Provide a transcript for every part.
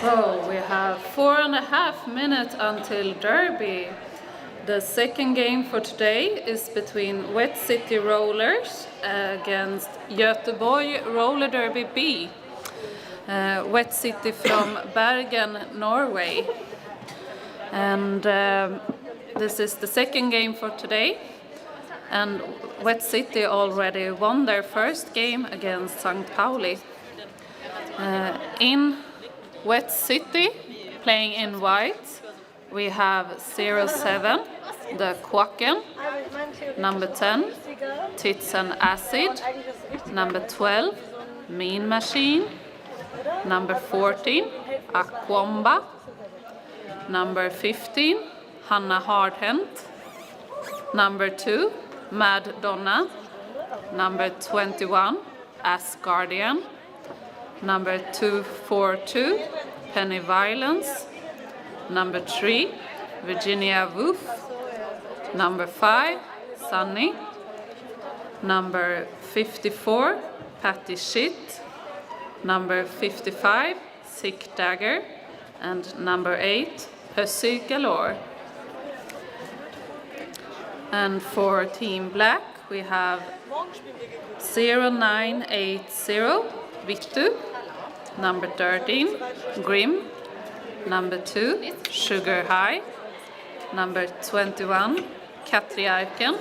So we have 4.5 minutes until Derby. The second game for today is between Wet City Rollers against Göteborg Roller Derby B. Wet City from Bergen, Norway. And this is the second game for today. And Wet City already won their first game against St. Pauli. In Wet City, playing in white, we have 07, the Quacken, number 10, Tits and Acid, number 12, Mean Machine, number 14, Aquomba, number 15, Hanna Hardhent, number 2, Mad Donna, number 21, Asgardian, number 242, Penny Violence, number 3, Virginia Woolf, number 5, Sunny, number 54, Patty Shit, number 55, Sick Dagger, and number 8, Pussy Galore. And for Team Black, we have 0980, Vittu, number 13, Grim, number 2, Sugar High, number 21, Katri Arken,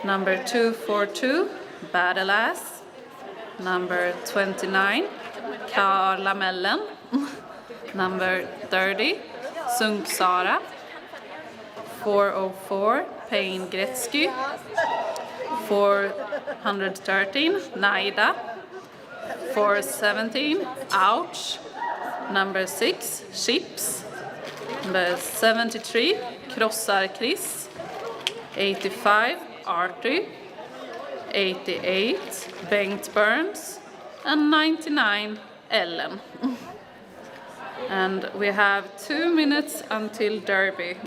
number 242, Battle Ass, number 29, Karla Mellen, number 30, Sunk Sara, 404, Payne Gretzky, 413, Naida, 417, Ouch, number 6, Chips, number 73, Krossar Chris, 85, Artie, 88, Bengt Burns, and 99, Ellen. And we have 2 minutes until Derby.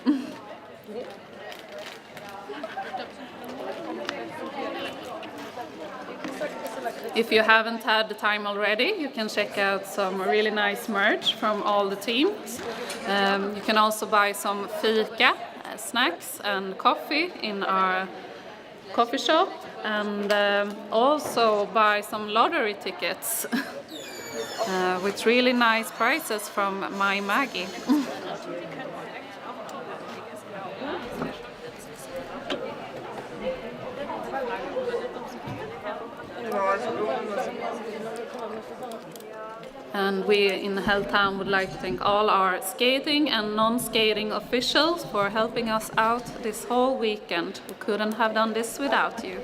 If you haven't had the time already, you can check out some really nice merch from all the teams. You can also buy some fika, snacks and coffee in our coffee shop, and also buy some lottery tickets with really nice prizes from My Maggie. And we in Helltown would like to thank all our skating and non-skating officials for helping us out this whole weekend. We couldn't have done this without you.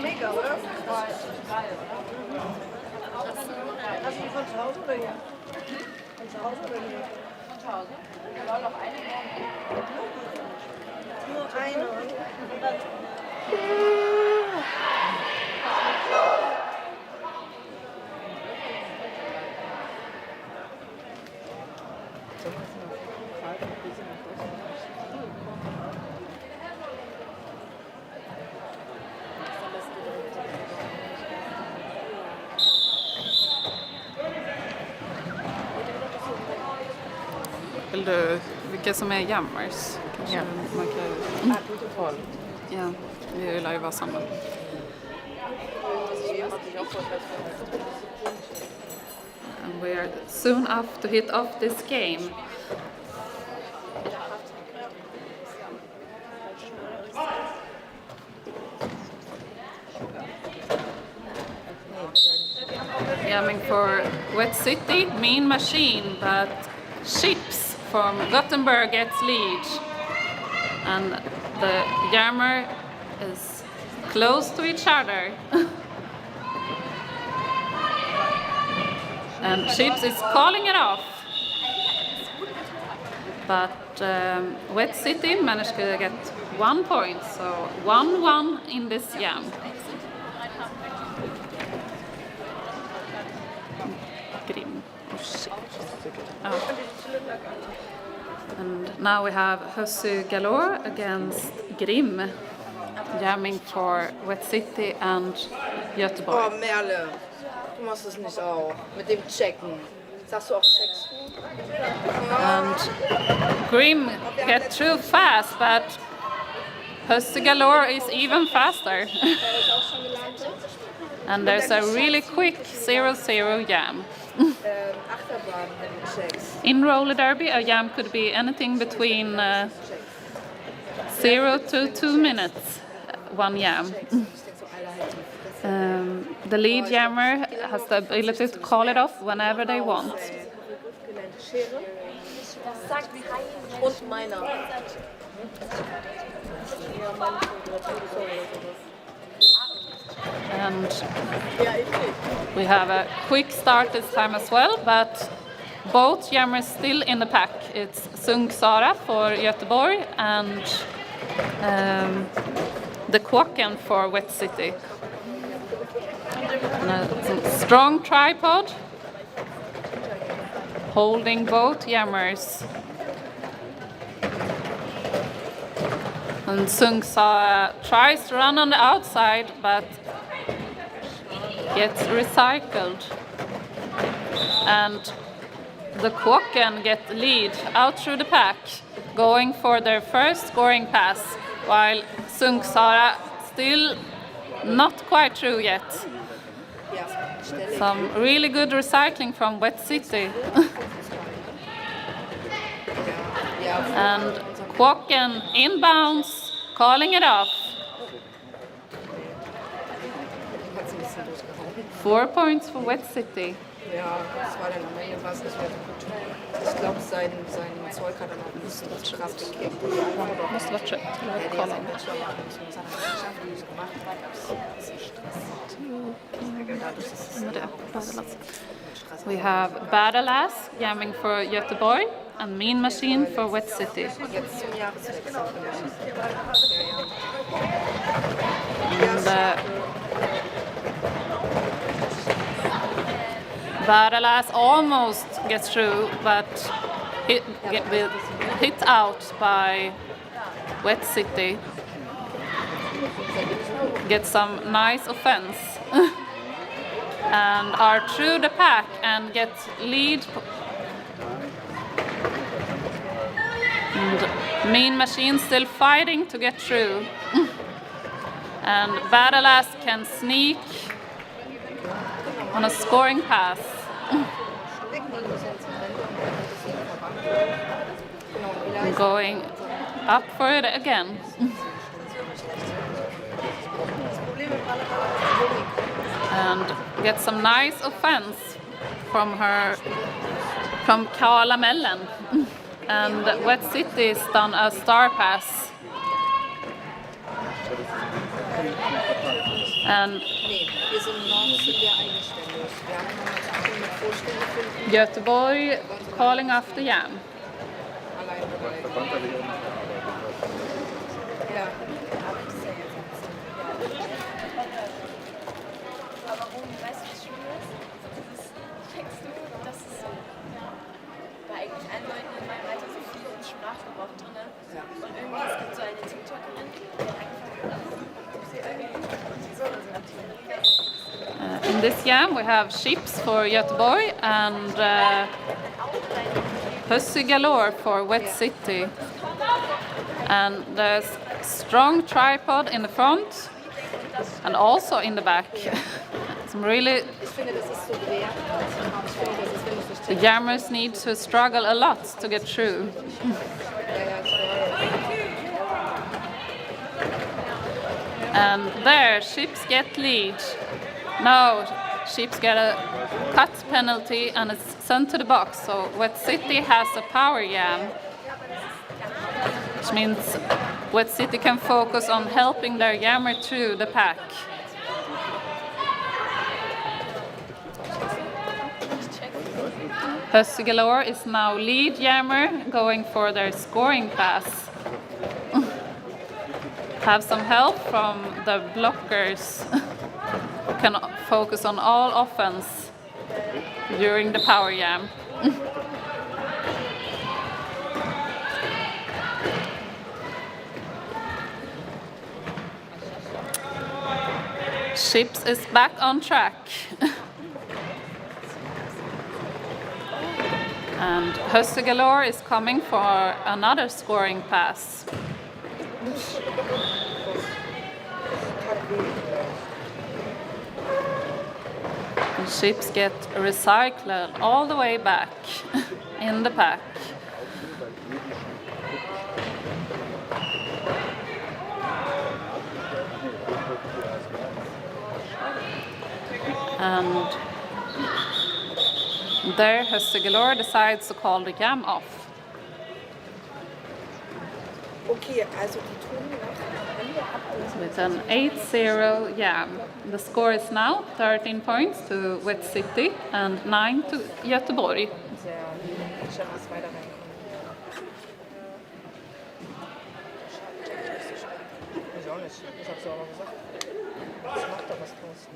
Mega, oder? Hast du die von zu Hause oder hier? Von zu Hause oder hier? Von zu Hause. Wir wollen noch eine Nur eine. Vill du, vilka som är jammers? Kanske Ja. man kan... Ja, vi vill ju vara samma. And we are soon off to hit off this game. Jamming for Wet City, Mean Machine, but Chips from Gothenburg gets lead. And the jammer is close to each other. And Chips is calling it off. But Wet City managed to get 1 point, so 1-1 in this jam. Oh. And now we have Hussy Galore against Grimm, jamming for Wet City and Göteborg. Oh, Merle, du machst es nicht auch. Mit dem Checken. Sagst du auch checken? And Grimm get through fast, but Hussy Galore is even faster. And there's a really quick 0-0 jam. Achterbahn mit Checks. In roller derby, a jam could be anything between 0 to 2 minutes, one jam. The lead jammer has the ability to call it off whenever they want. Und meiner. And we have a quick start this time as well, but both jammers still in the pack. It's Sung Sara for Göteborg and the Kåken for Wet City. And a strong tripod holding both jammers. And Sung Sara tries to run on the outside, but gets recycled. And the Kåken get the lead out through the pack, going for their first scoring pass, while Sung Sara still not quite through yet. Some really good recycling from Wet City. And Kåken inbounds, calling it off. 4 points for Wet City. Ja, das war dann am Ende was nicht mehr gut. Ich glaube, sein Zeug hat dann auch ein bisschen was Kraft gegeben. Måste vara trött. We have Badalas jamming for Göteborg and Mean Machine for Wet City. Jetzt zum Jahreswechsel. And Badalas almost gets through, but hit out by Wet City. Get some nice offense. And are through the pack and get lead. And Mean Machine still fighting to get through. And Badalas can sneak on a scoring pass. Going up for it again. And get some nice offense from Carla Mellen. And Wet City's done a star pass. And Göteborg calling off the jam. In this jam we have Chips for Göteborg and Hussy Galore for Wet City. And there's strong tripod in the front and also in the back. Some really... The jammers need to struggle a lot to get through. And there, Chips get lead. No, Chips get a cut penalty and it's sent to the box. So Wet City has a power jam, which means Wet City can focus on helping their jammer through the pack. Hussy Galore is now lead jammer, going for their scoring pass. Have some help from the blockers. Can focus on all offense during the power jam. Chips is back on track. And Helsingborg is coming for another scoring pass. And Chips get recycled all the way back in the pack. And there Helsingborg decides to call the jam off. Okay, also die tun nach Ende ab. With an 8-0 jam. The score is now 13 points to Wet City and 9 to Göteborg. Schon was weiter reinkommen. Ich auch nicht. Ich hab's ja auch noch gesagt. Ich mach da was draus.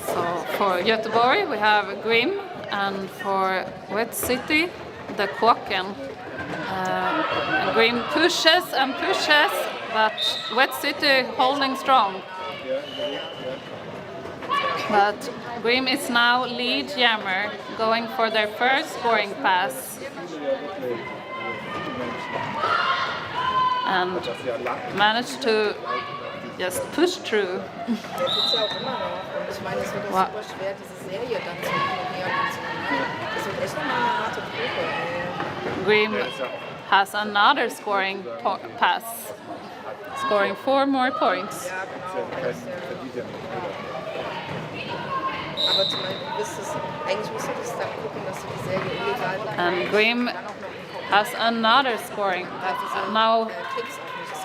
So for Göteborg we have Grim, and for Wet City the Kåken. Grim pushes and pushes, but Wet City holding strong. But Grim is now lead jammer, going for their first scoring pass. And managed to just push through. Der tut's ja auch immer noch. Und ich meine, es wird auch super schwer, diese Serie dann zu ignorieren und so. Das wird echt nochmal eine harte Probe. Grim has another scoring pass, scoring 4 more points. Ja, genau. Aber zum Beispiel, eigentlich musst du das dann gucken, dass du die Serie illegal bleibst. And Grim has another scoring, now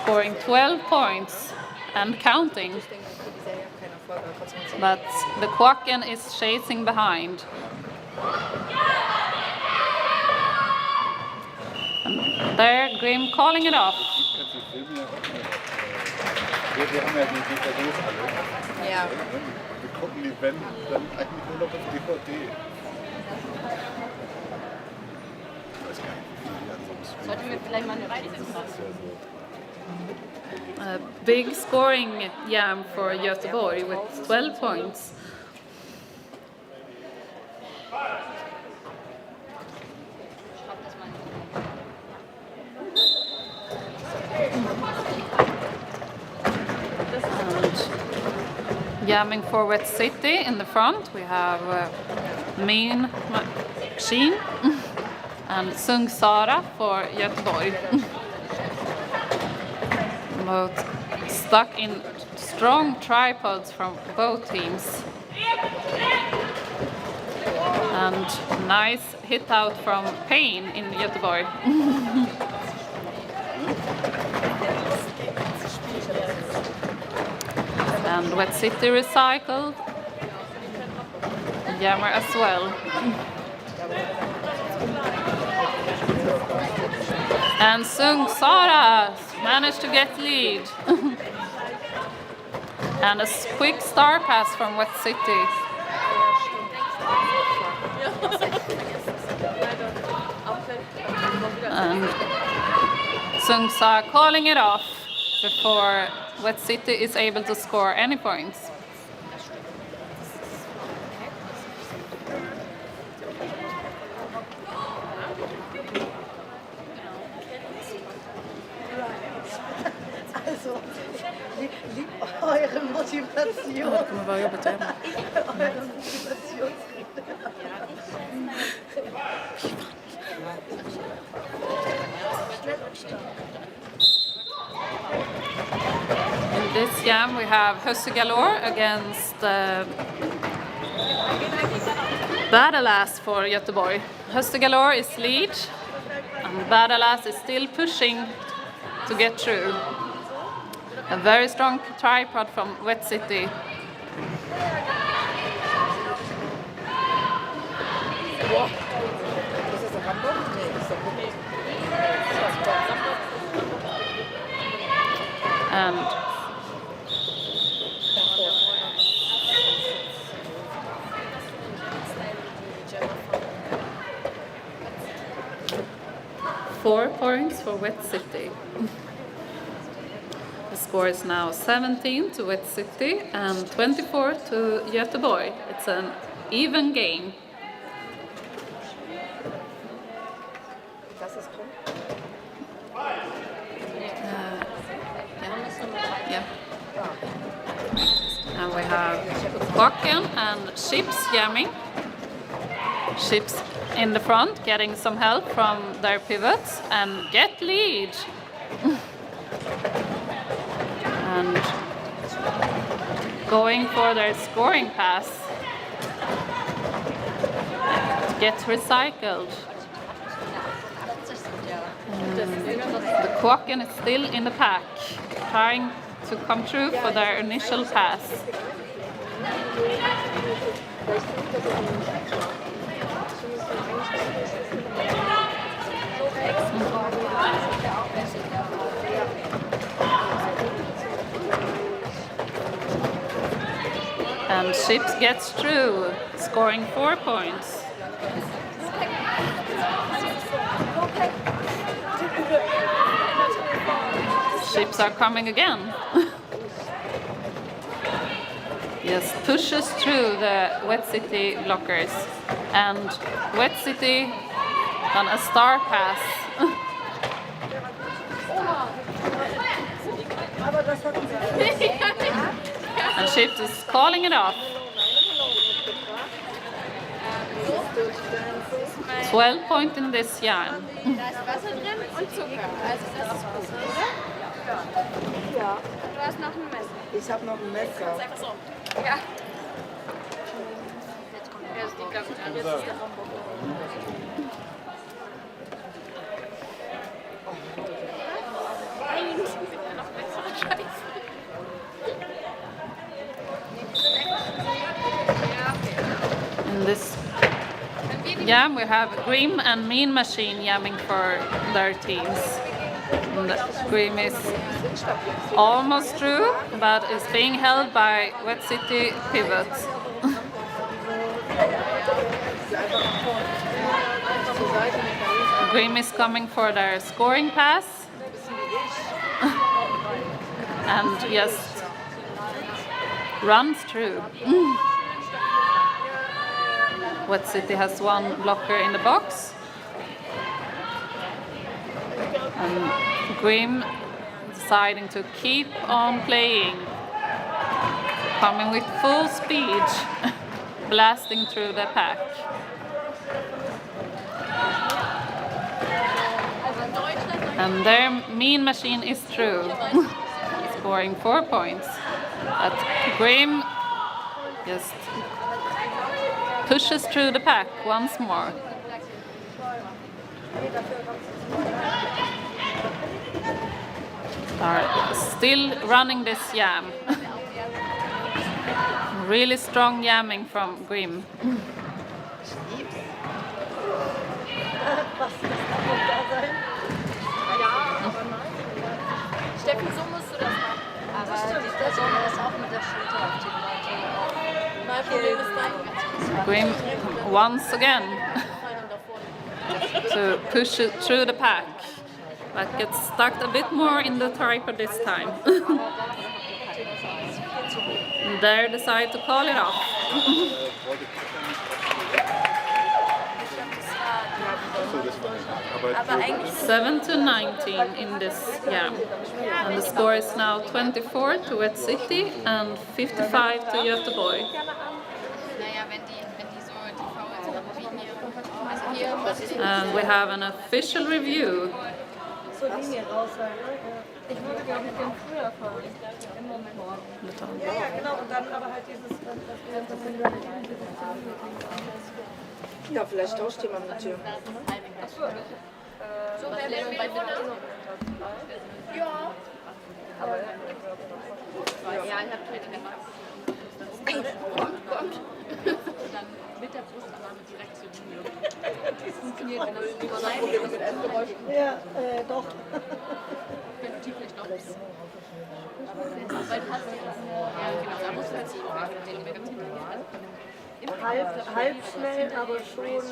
scoring 12 points and counting. But the Kåken is chasing behind. And there, Grim calling it off. Wir haben ja die DVDs alle. Ja. Wir gucken die, wenn, dann eigentlich nur noch auf DVD. Ich weiß gar nicht, wie die ansonsten. Sollten wir vielleicht mal eine Reise A big scoring jam for Göteborg with 12 points. And jamming for Wet City in the front, we have Mean Machine and Sung Sara for Göteborg. Both stuck in strong tripods from both teams. And nice hit out from Payne in Göteborg. And Wet City recycled. Jammer as well. And Sung Sara managed to get lead. And a quick star pass from Wet City. And Sung Sara calling it off before Wet City is able to score any points. Also, liegt eure Motivation. Eure Motivationsrede. In this jam we have Helsingborg against Derby-licious for Göteborg. Helsingborg is lead and Derby-licious is still pushing to get through. A very strong tripod from Wet City. And four points for Wet City. score is now 17 to Wet City and 24 to Göteborg. It's an even game. Das ist krumm. Yeah. And we have Quacken and Chips jamming. Chips in the front, getting some help from their pivots and get lead. And going for their scoring pass. Gets recycled. The Quacken is still in the pack, trying to come through for their initial pass. And Chips gets through, scoring 4 points. Chips are coming again. Yes, pushes through the Wet City blockers. And Wet City on a star pass. And Chips is calling it off. 12 points in this jam. Da ist Wasser drin und Zucker. Also das ist gut, oder? Ja. Du hast noch ein Messer. Ich habe noch ein Messer. Einfach so. Ja. Jetzt kommt erst die Klappe dran. Jetzt ist der Nein, das ist ja noch bessere Scheiße. In this jam we have Grim and Mean Machine jamming for their teams. And Grim is almost through, but is being held by Wet City pivots. Grim is coming for their scoring pass. And just runs through. Wet City has one blocker in the box. And Grim deciding to keep on playing. Coming with full speed, blasting through the pack. And their Mean Machine is through, scoring 4 points. But Grim just pushes through the pack once more. Are still running this jam. Really strong jamming from Grim. Steffen, so musst du das machen. Aber die Person ist auch mit der Schulter auf die Leute. Mein Problem ist dann Grim once again to push it through the pack, but gets stuck a bit more in the tripod this time. They decide to call it off. 7 to 19 in this jam. And the score is now 24 to Wet City and 55 to Göteborg. And we have an official review. Ich würde, glaube ich, den früher fahren. Im Moment. Ja, ja, genau. Und dann aber halt dieses, Ja, vielleicht tauscht jemand mit dir. So wer will bei dir? Ja. Ja, ich habe Twitter gemacht. Kommt. Und dann mit der Brustalarme direkt zu mir. Das funktioniert, wenn das mit Endgeräusch. Ja, doch. Wenn du tief nicht noch bist. Weil du hast ja, genau, da musst du halt ziehen. Halb schnell, aber schon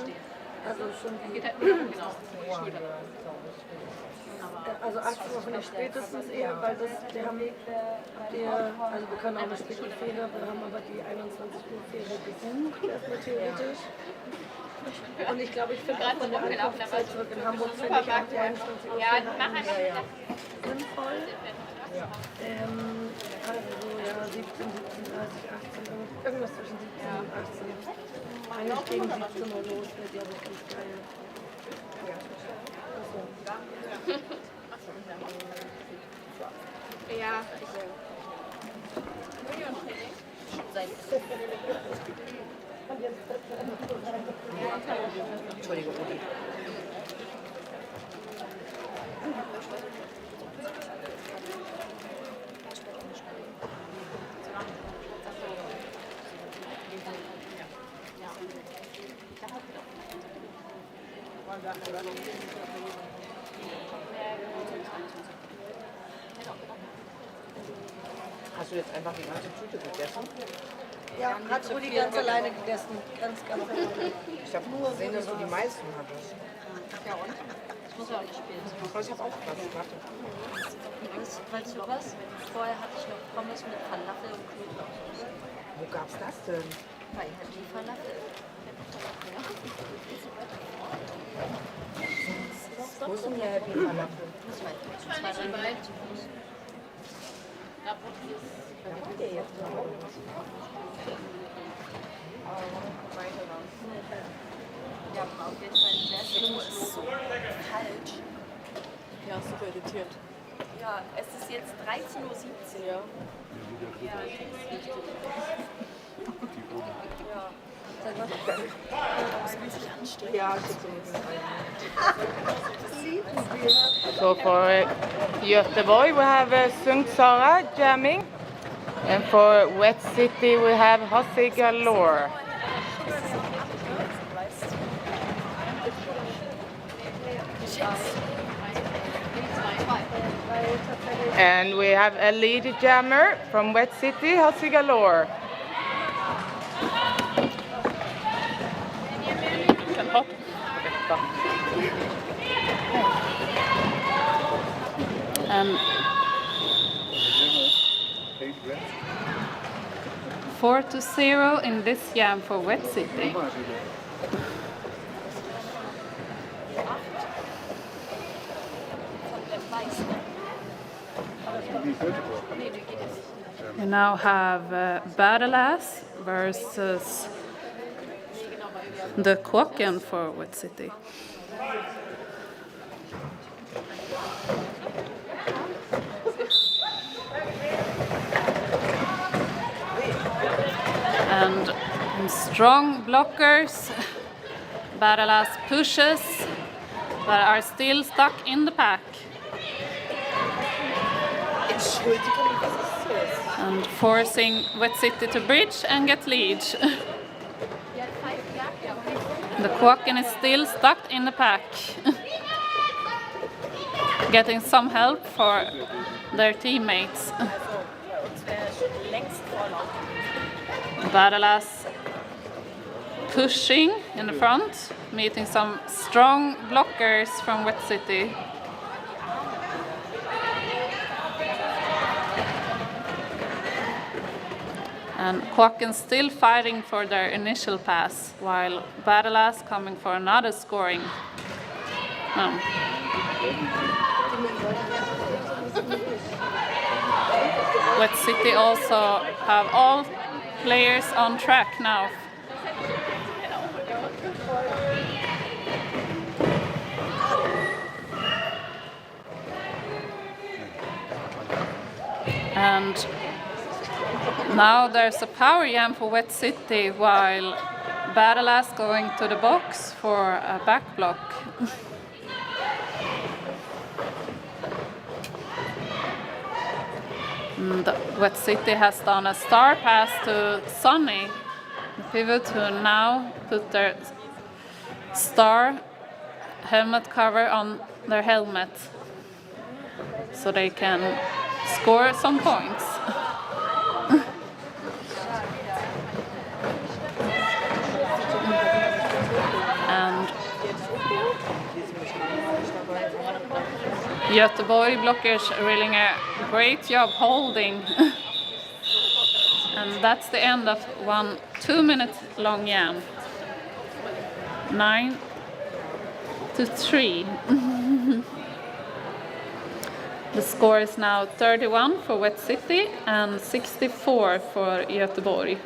Also schon die, also 18 Uhr finde ich spätestens eher, weil das, wir haben, also wir können auch eine spätere Fähre, wir haben aber die 21 Uhr Fähre gebucht, erstmal theoretisch. Und ich glaube, ich finde auch von der Ankunftszeit zurück in Hamburg, finde ich auch die 21 Uhr Fähre sinnvoll. Also so, ja, 17, 17:30, 18, irgendwas zwischen 17 und 18. Eigentlich gegen 17 Uhr los, wäre glaube ich ganz geil. Ja, Entschuldigung. Hast du jetzt einfach die ganze Tüte gegessen? Ja, hat Rudi ganz alleine gegessen. Ganz alleine. Ich habe nur gesehen, dass du die meisten hattest. ja und? Das muss ja auch nicht spielen. Aber ich habe auch was. Warte. Weißt du was? Vorher hatte ich noch Pommes mit Falafel und Knoblauch. Wo gab's das denn? Bei Happy Falafel. Wo ist denn hier Happy Falafel? Das war 2, 3 Minuten. Habt ihr jetzt noch was? Ja, aber auf jeden Fall sehr schönes Logo. Kalt. Ja, super irritiert. Ja, es ist jetzt 13:17 Uhr. Ja. So for Göteborg we have Sara jamming, and for Wet City we have Helsingborg. And we have a lead jammer from Wet City, Helsingborg. Can hop. And 4-0 in this jam for Wet City. You now have Battle-Ass versus the Kåken for Wet City. And strong blockers, Battle-Ass pushes, but are still stuck in the pack. And forcing Wet City to bridge and get lead. The Kåken is still stuck in the pack. Getting some help for their teammates. Battle-Ass pushing in the front, meeting some strong blockers from Wet City. And Kåken still fighting for their initial pass, while Battle-Ass coming for another scoring. Wet City also have all players on track now. And now there's a power jam for Wet City, while Battle-Ass going to the box for a back block. And Wet City has done a star pass to Sonny, the pivot, who now put their star helmet cover on their helmet so they can score some points. And Göteborg blockers are really a great job holding. And that's the end of 1 2-minute long jam. 9-3. The score is now 31 for Wet City and 64 for Göteborg.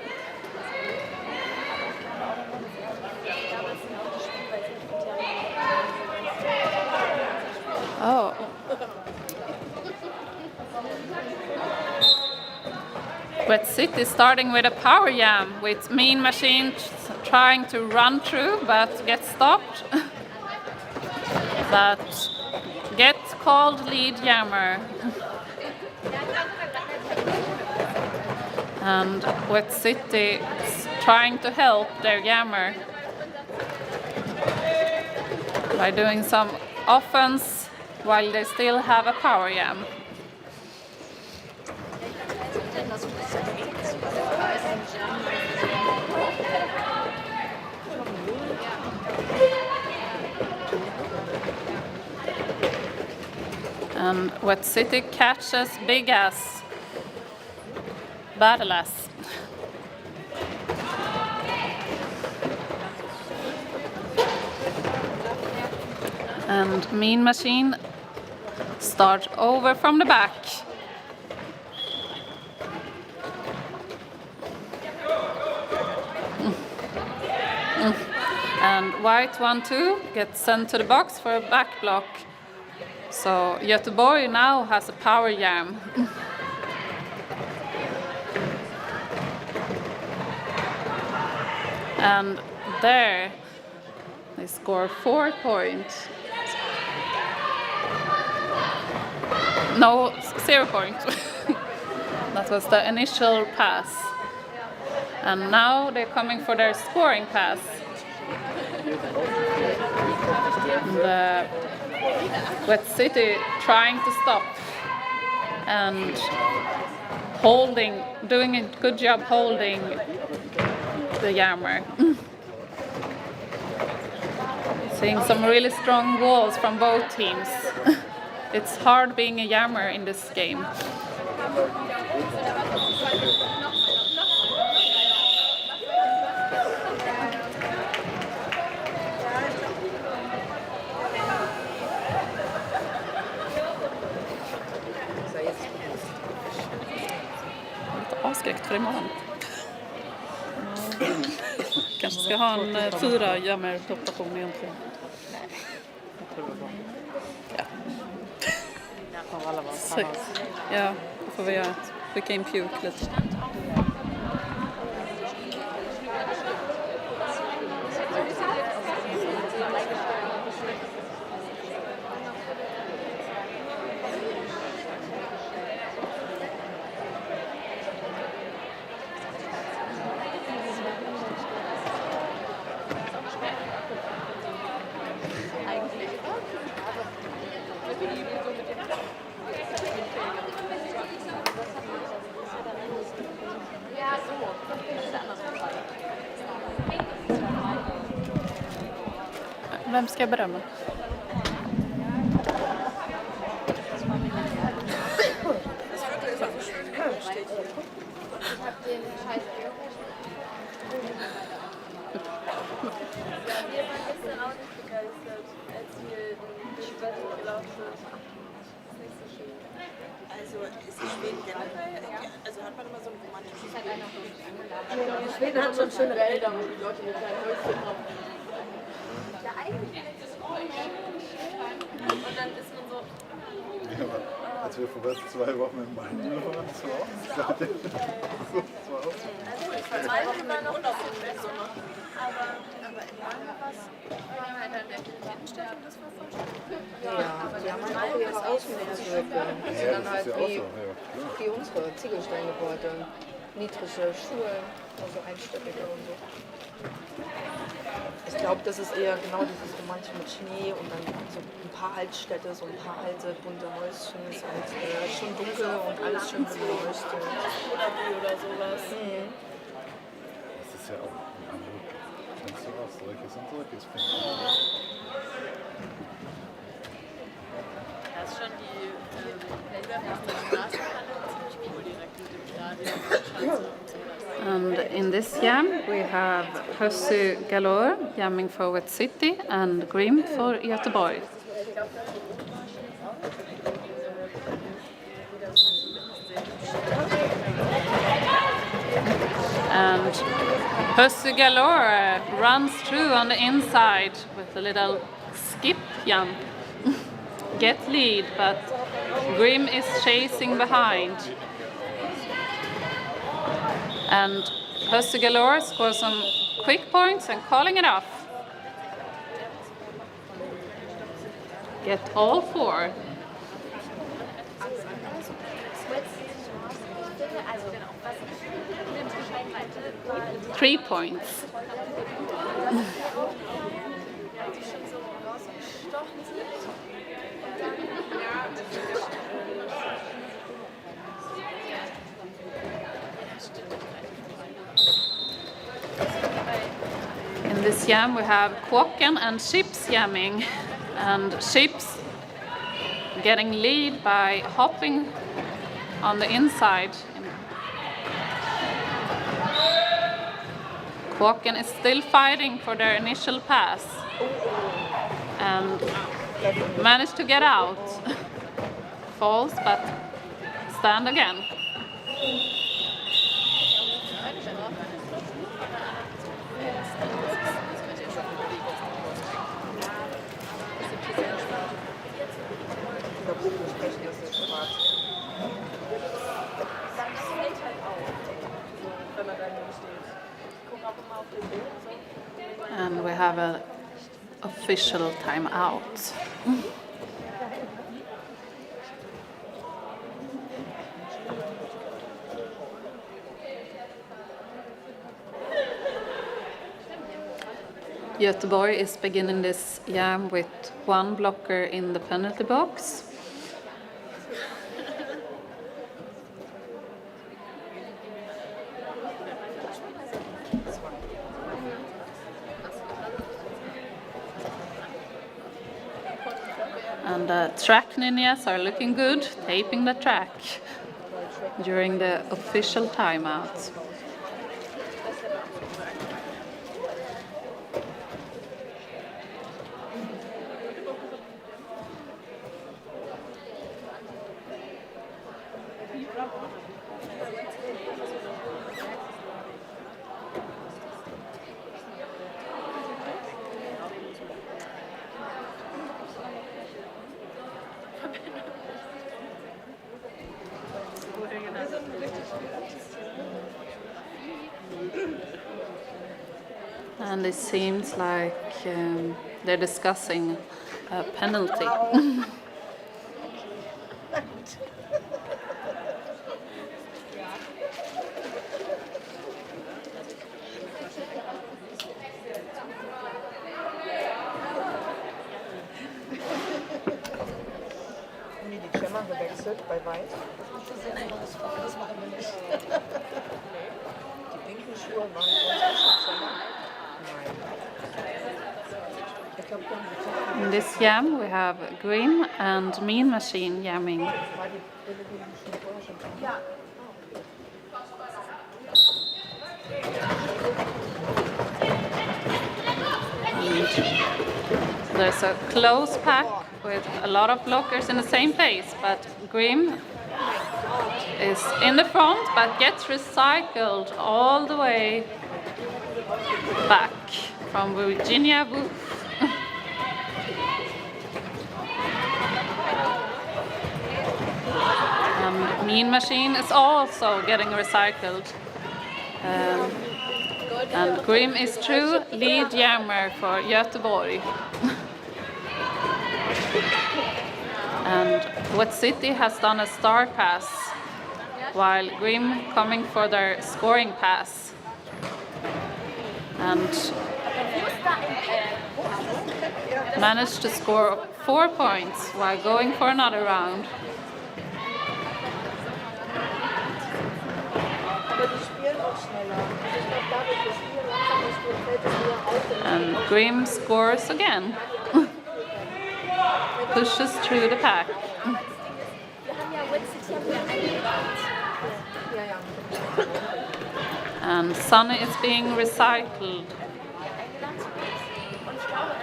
Oh. Wet City starting with a power jam with Mean Machine trying to run through but get stopped. But get called lead jammer. And Wet City is trying to help their jammer by doing some offense while they still have a power jam. And Wet City catches Big Ass Battle Ass. And Mean Machine start over from the back. And White 1-2 gets sent to the box for a back block. So Göteborg now has a power jam. And there they score 4 points. No, 0 points. That was the initial pass. And now they're coming for their scoring pass. The Wet City trying to stop and holding, doing a good job holding the jammer. Seeing some really strong walls from both teams. It's hard being a jammer in this game. Avskräckt för imorgon. Kanske ska ha en 4 jammer-rotation egentligen. Ja. Så, ja, då får vi göra ett. Skicka in puke lite. Vem ska jag berömma? Also ist in Schweden generell, also hat man immer so ein romantisches Bild. Schweden hat schon schöne Wälder, wo die Leute mit kleinen Häuschen haben. Ja, eigentlich ist es auch und dann ist man so. Ja, aber als wir vor 2 Wochen in Malmö waren, das war auch das Gleiche. Das war auch so. Also ich war 2 Wochen mal noch im Sommer. Aber in Malmö war es, wir haben halt an der Innenstadt und das war voll schön. Ja, aber die haben halt auch ihre Außenwirkungen. Die sind dann halt wie unsere Ziegelsteingebäude. Niedrige Schulen, also einstöckige und so. Ich glaube, das ist eher genau dieses Romantische mit Schnee und dann so ein paar Altstädte, so ein paar alte bunte Häuschen. Es ist halt schon dunkel und alles schön beleuchtet. Oder sowas. Das ist ja auch in Hamburg. Kennst du was? Solches und solches. Das ist schon jam we have Hussy Galore jamming for Wet City and Grim for Göteborg. And Hussy Galore runs through on the inside with a little skip jump. Get lead, but Grim is chasing behind. And Hussy Galore scores some quick points and calling it off. Get all 4. Also, was unterscheiden meinte, war 3 points. die schon so rausgestochen sind. In this jam we have Kåken and Chips jamming, and Chips getting lead by hopping on the inside. Kåken is still fighting for their initial pass and managed to get out. Falls but stand again. And we have an official timeout. Göteborg is beginning this jam with 1 blocker in the penalty box. And the track ninjas are looking good, taping the track during the official timeout. And it seems like they're discussing a penalty. Haben die Gemma gewechselt bei Weiß? Das war aber nicht. Die pinken Schuhe waren uns auch schon Gemma? Nein. Ich glaube, In this jam we have Grim and Mean Machine jamming. war die Brille, die schon vorher schon da. Ja. There's a close pack with a lot of blockers in the same place, but Grim is in the front but gets recycled all the way back from Virginia Woolf. And Mean Machine is also getting recycled. And Grim is true lead jammer for Göteborg. And Wet City has done a star pass, while Grim coming for their scoring pass. And managed to score 4 points while going for another round. Aber die spielen auch schneller. Ich glaube, dadurch, dass wir langsamer spielen, fällt es wieder auf. And Grim scores again. Pushes through the pack. Wir haben ja Wet City eingebaut. Ja, ja. And Sunny is being recycled.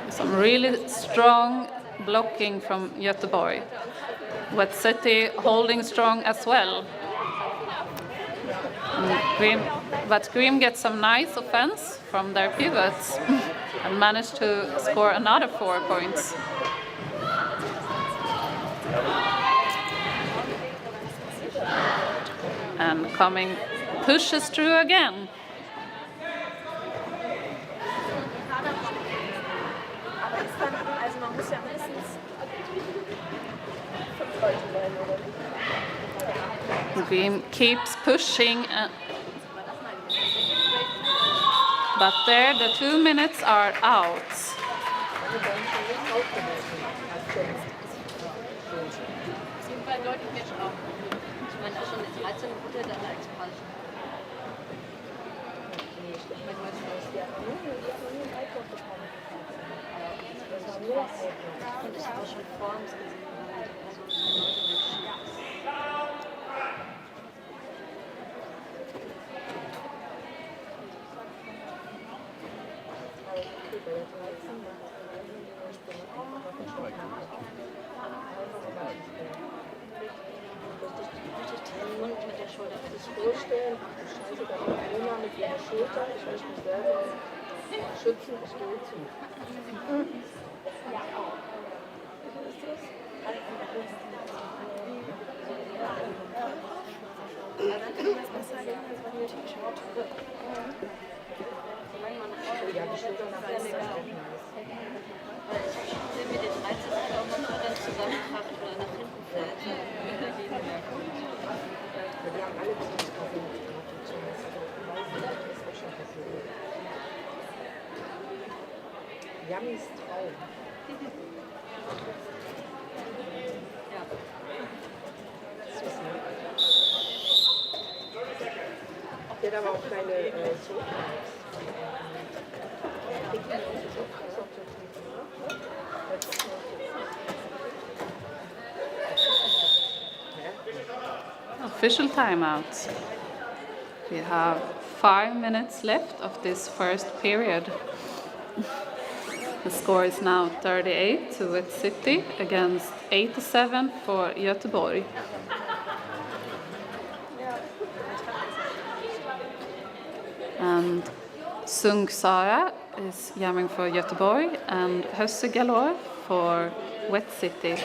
Some really strong blocking from Göteborg. Wet City holding strong as well. But Grim gets some nice offense from their pivots and managed to score another 4 points. And coming pushes through again. Aber ist dann, also man muss ja mindestens 5 Leute sein, oder nicht? Grim keeps pushing, but there the 2 minutes are out. Jedenfalls deutlich mehr Strafen. Ich meine, auch schon eine 13 Minute dann als falsch. Und ich habe schon vor uns gesehen, weil die Person Leute wegschießt. Und mit der Schulter. Vorstellen, ach du Scheiße, da war Lena mit ihrer Schulter, ich muss mich selber schützen, ich gehe zu. Ja, die Schulter nach vorne gestreckt. Weil ich sehe mir den 13. auch manchmal dann zusammenkracht oder nach hinten fällt. Mit der Gegenwirkung. Die haben alle Besuchskassen mitgemacht und schon ist das auch schon passiert. Yummies Traum. Ja. Der hat aber auch keine Soße. Official timeout. We have 5 minutes left of this first period. The score is now 38 to Wet City against 87 for Göteborg. And Sung Sara is jamming for Göteborg and Hösse Galore for Wet City.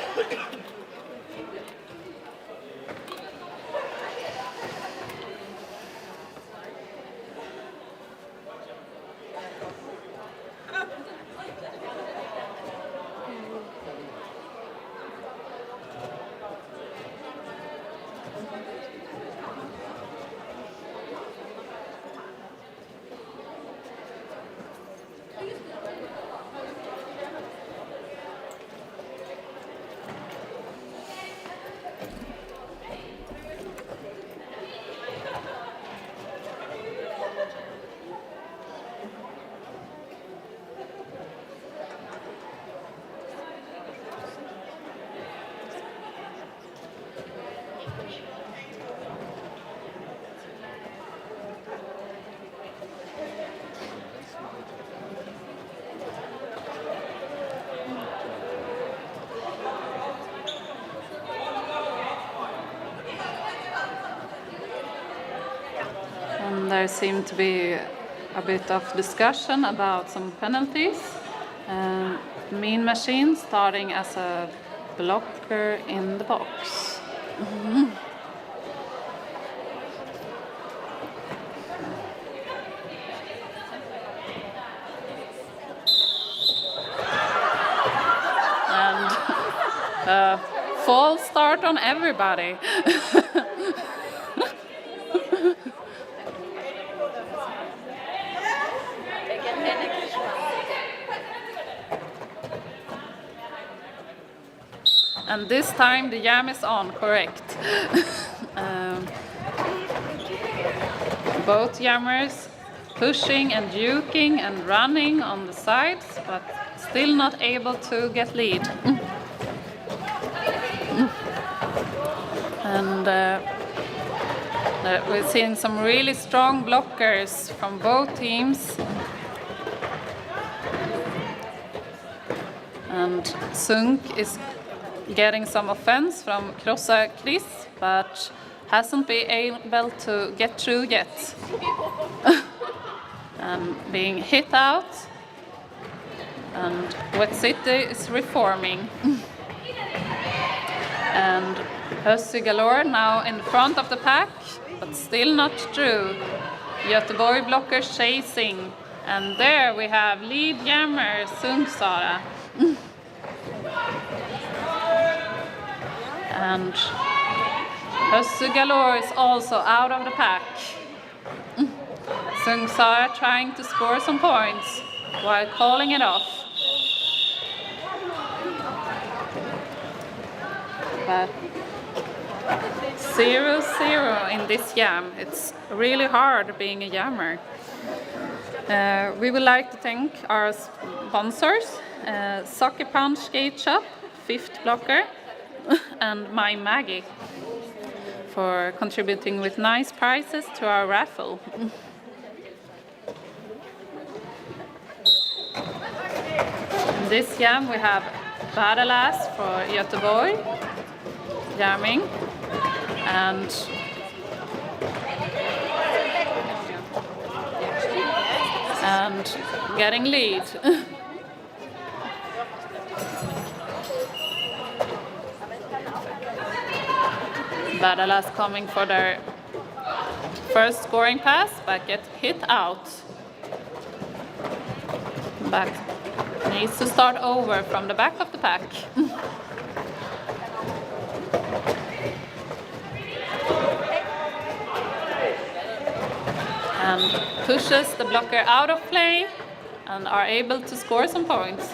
And there seemed to be a bit of discussion about some penalties. Mean Machine starting as a blocker in the box. And false start on everybody. And this time the jam is on, correct. Both jammers pushing and juking and running on the sides, but still not able to get lead. And We're seeing some really strong blockers from both teams. And Sunk is getting some offense from Krossa Chris, but hasn't been able to get through yet. And being hit out. And Wet City is reforming. And Hussy Galore now in front of the pack, but still not through. Göteborg blockers chasing. And there we have lead jammer Sara. And Hussy Galore is also out of the pack. Sara trying to score some points while calling it off. But 0-0 in this jam. It's really hard being a jammer. We would like to thank our sponsors, Soccer Punch Skate Shop, Fifth Blocker, and My Maggie, for contributing with nice prizes to our raffle. In this jam we have Badalas for Göteborg, jamming, and getting lead. Badalas coming for their first scoring pass, but get hit out. Back needs to start over from the back of the pack. And pushes the blocker out of play and are able to score some points.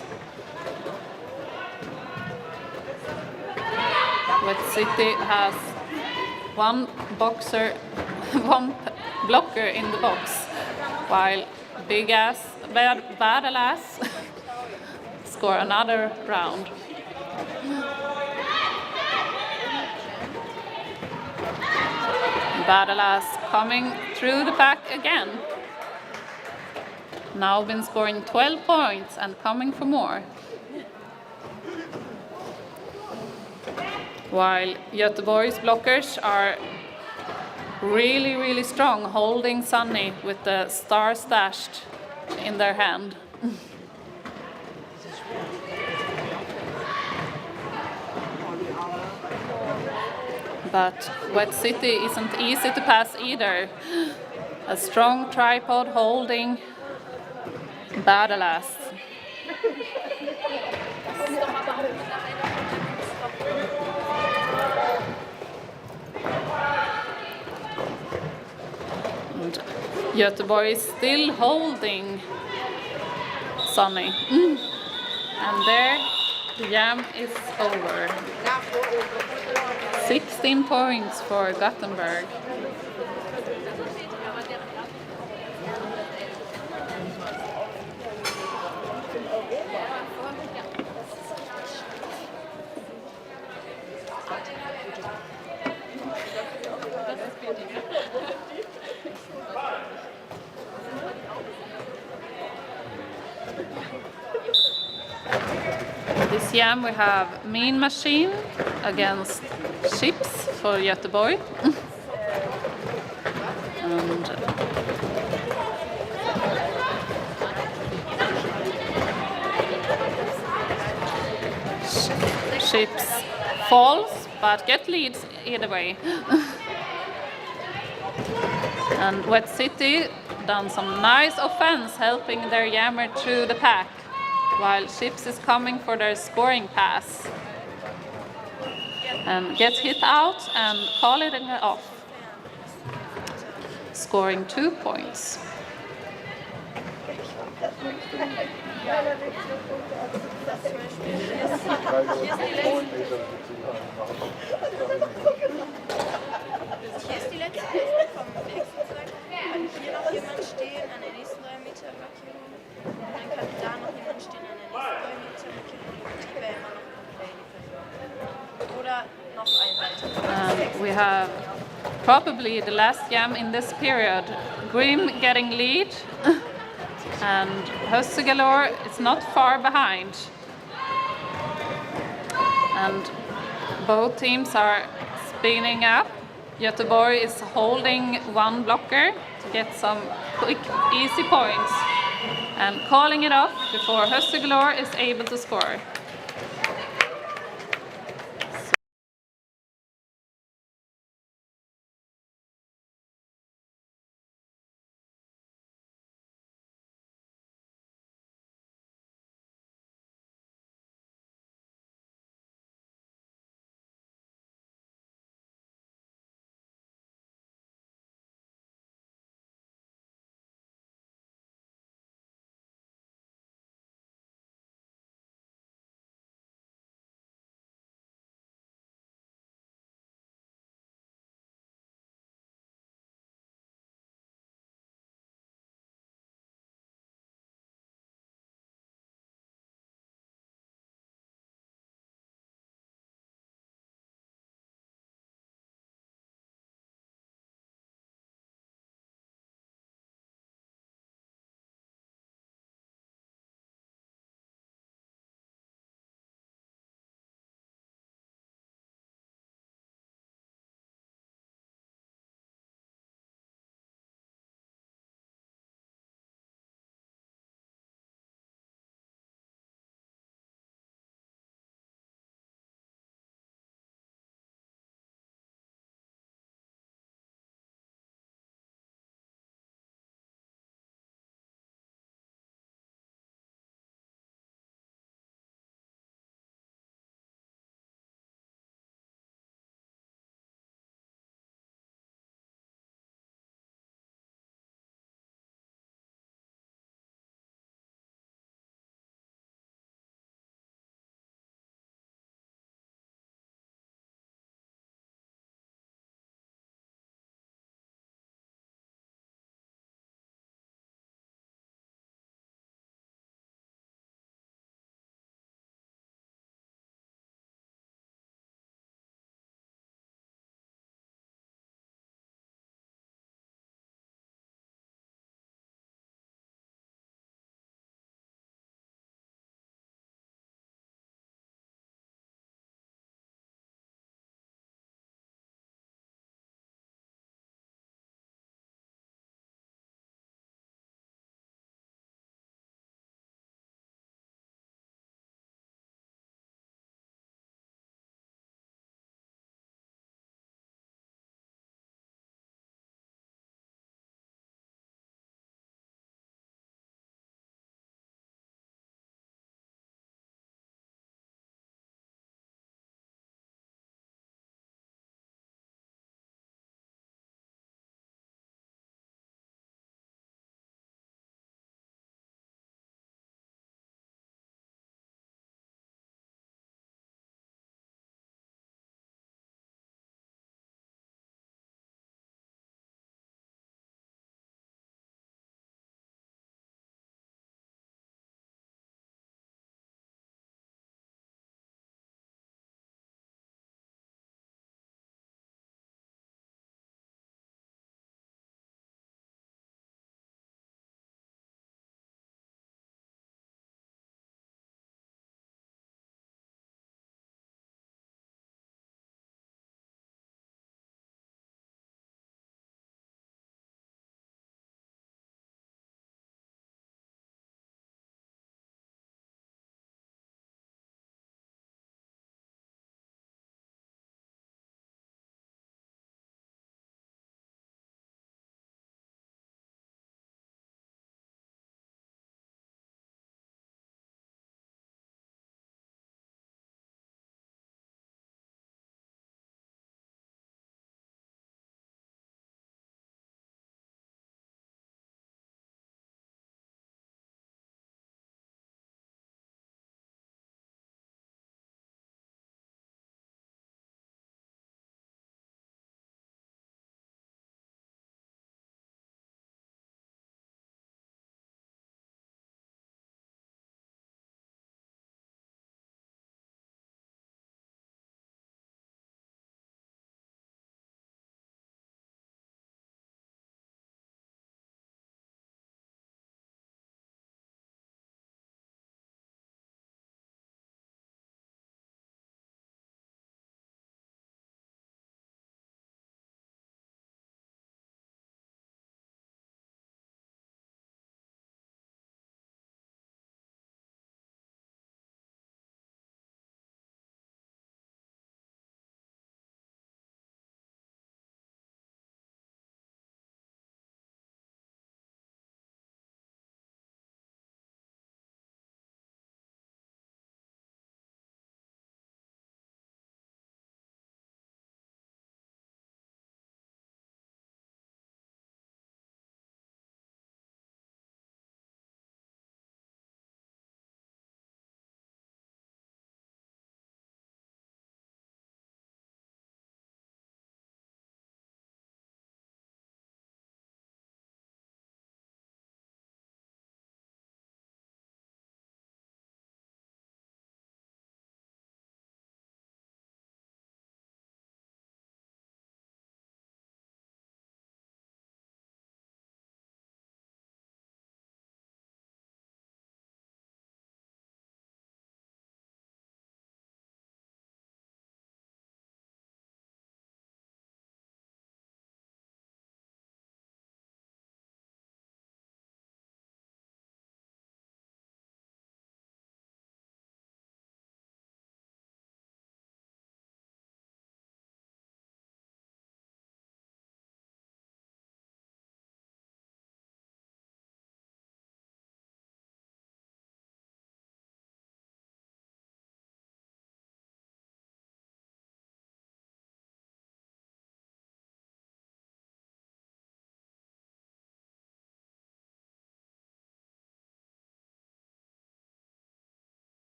Wet City has one blocker in the box, while Badalas score another round. Badalas coming through the pack again. Now been scoring 12 points and coming for more. While Göteborg's blockers are really, really strong, holding Sunny with the star stashed in their hand. But Wet City isn't easy to pass either. A strong tripod holding Badalas. And Göteborg is still holding Sunny. And there the jam is over. 16 points for Gothenburg. This jam we have Mean Machine against Chips for Göteborg. And Chips falls, but get leads either way. And Wet City done some nice offense, helping their jammer through the pack, while Chips is coming for their scoring pass. And gets hit out and call it off, scoring 2 points. Hier ist die letzte Hälfte vom nächsten Zweck. Kann hier noch jemand stehen an der nächsten 3 Meter Markierung. Dann kann da noch jemand stehen an der nächsten 3 Meter Markierung. Die wäre immer noch ein Play. Oder noch ein weiteres. We have probably the last jam in this period. Grim getting lead, and Hössegalore is not far behind. And both teams are spinning up. Göteborg is holding one blocker to get some quick, easy points and calling it off before Hössegalore is able to score.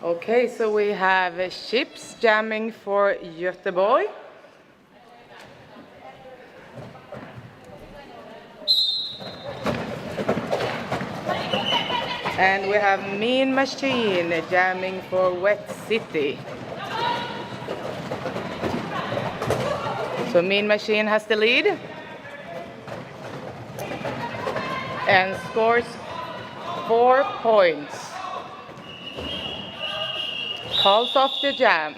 Okay, so we have ships jamming for Göteborg. And we have Mean Machine jamming for Wet City. So Mean Machine has the lead and scores 4 points. Calls off the jam.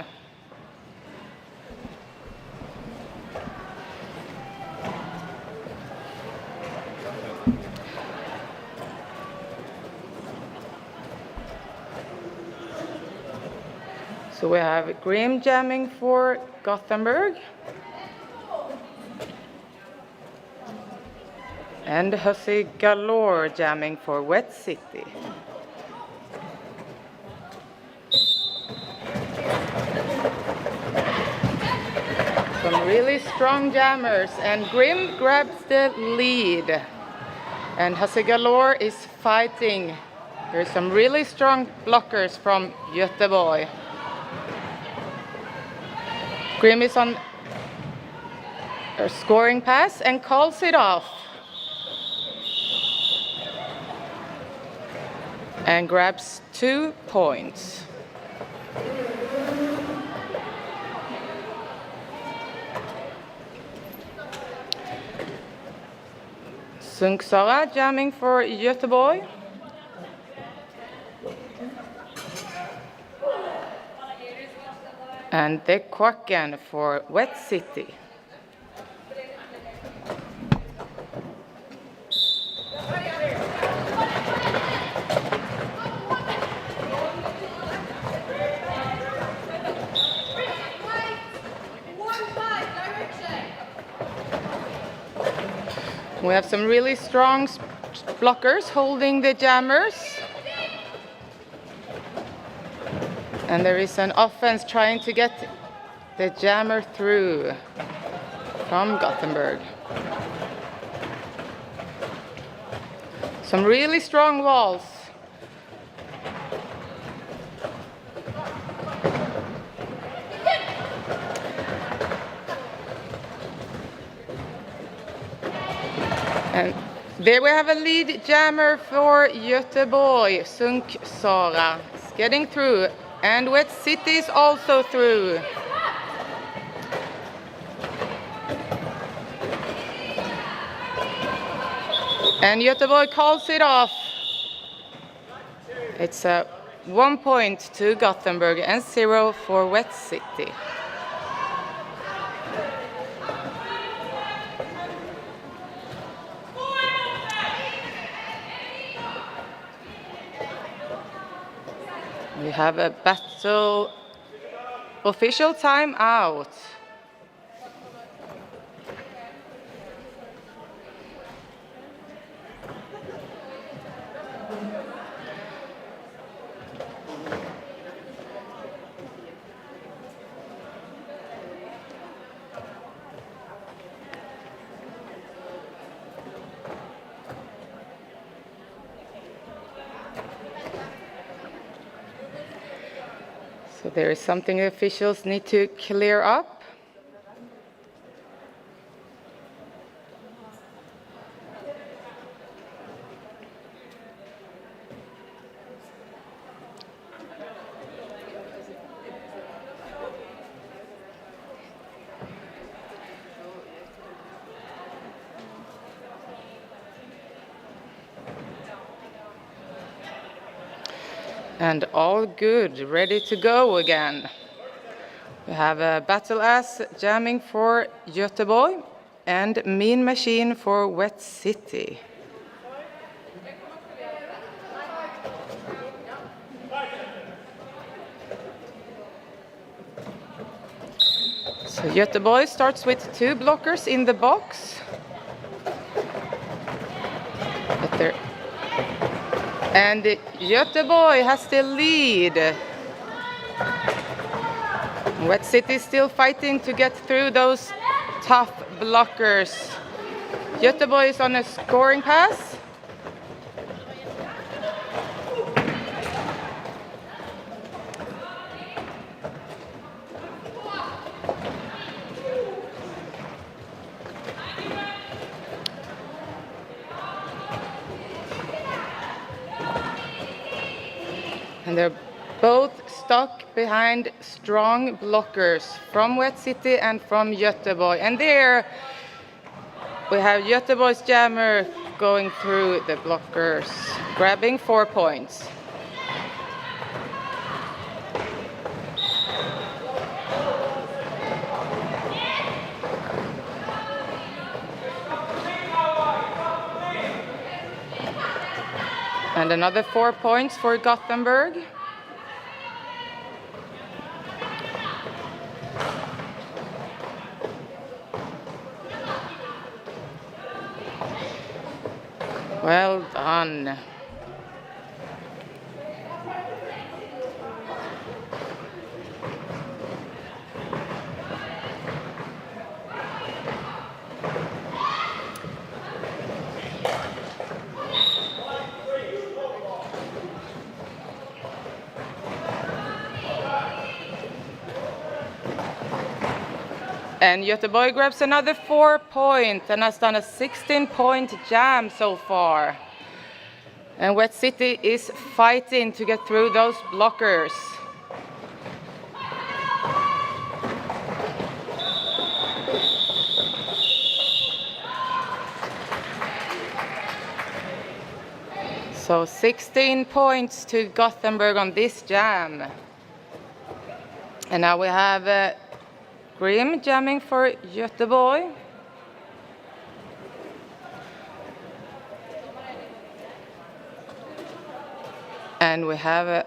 So we have Grim jamming for Gothenburg. And Hussy Galore jamming for Wet City. Some really strong jammers, and Grim grabs the lead. And Hussy Galore is fighting. There's some really strong blockers from Göteborg. Grim is on a scoring pass and calls it off. And grabs 2 points. Sunksara jamming for Göteborg. And the Quacken for Wet City. We have some really strong blockers holding the jammers. And there is an offense trying to get the jammer through from Gothenburg. Some really strong walls. And there we have a lead jammer for Göteborg, Sunksara. It's getting through, and Wet City is also through. And Göteborg calls it off. It's 1 point to Gothenburg and 0 for Wet City. We have a battle official time out. So there is something the officials need to clear up. And all good, ready to go again. We have a Battle Ass jamming for Göteborg and Mean Machine for Wet City. So Göteborg starts with 2 blockers in the box. And Göteborg has the lead. Wet City is still fighting to get through those tough blockers. Göteborg is on a scoring pass. And they're both stuck behind strong blockers from Wet City and from Göteborg. And there we have Göteborg's jammer going through the blockers, grabbing 4 points. And another 4 points for Gothenburg. Well done. And Göteborg grabs another 4 points and has done a 16-point jam so far. And Wet City is fighting to get through those blockers. So 16 points to Gothenburg on this jam. And now we have Grim jamming for Göteborg. And we have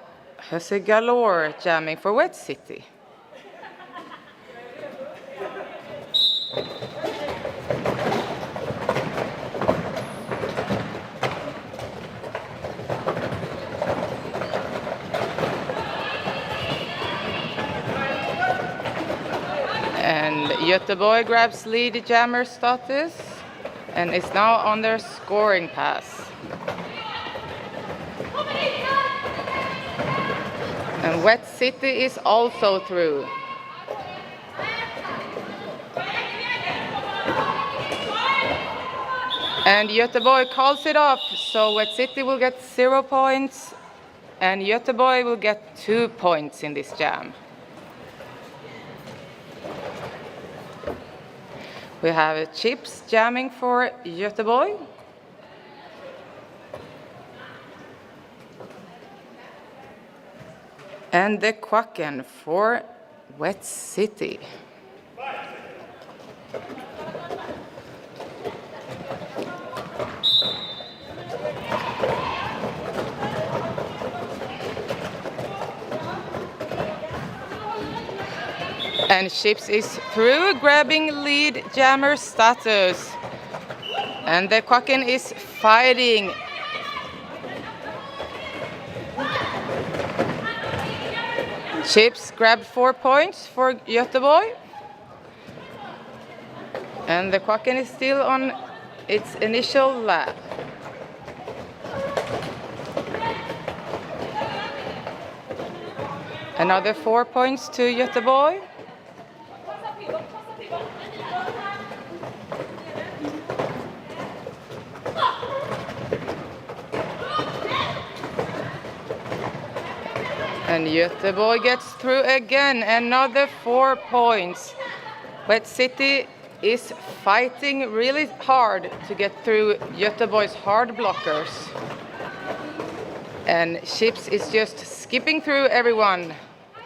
Husse Galore jamming for Wet City. And Göteborg grabs lead jammer status and is now on their scoring pass. And Wet City is also through. And Göteborg calls it off, so Wet City will get 0 points and Göteborg will get 2 points in this jam. We have Chips jamming for Göteborg. And the Quacken for Wet City. And Chips is through, grabbing lead jammer status. And the Quacken is fighting. Chips grabbed 4 points for Göteborg. And the Quacken is still on its initial lap. Another 4 points to Göteborg. And Göteborg gets through again, another 4 points. Wet City is fighting really hard to get through Göteborg's hard blockers. And Chips is just skipping through everyone,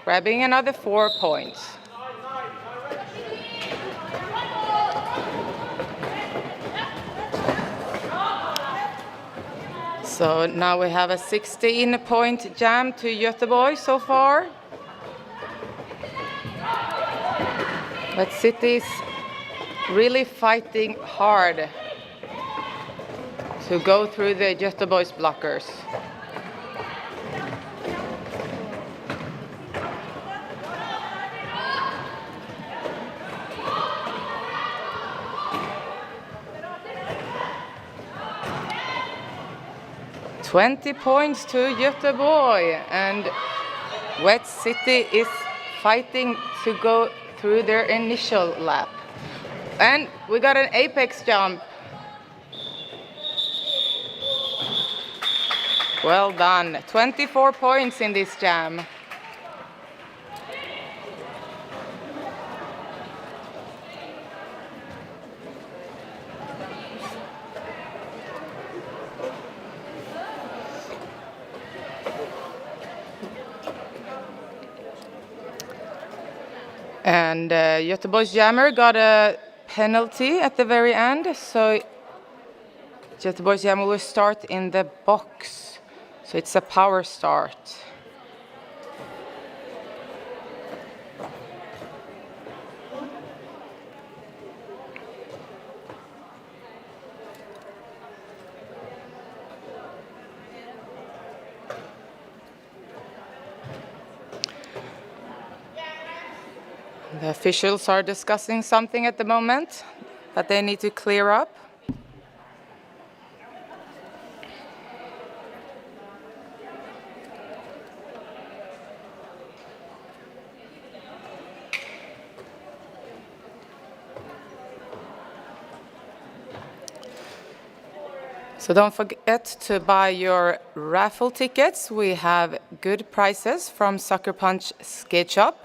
grabbing another 4 points. So now we have a 16-point jam to Göteborg so far. But City is really fighting hard to go through the Göteborg's blockers. "20 points to Göteborg, and Wet City is fighting to go through their initial lap. And we got an apex jump. Well done. 24 points in this jam. And Göteborg's jammer got a penalty at the very end, so Göteborg's jammer will start in the box. So it's a power start. The officials are discussing something at the moment that they need to clear up. So don't forget to buy your raffle tickets. We have good prices from Sucker Punch Skate Shop.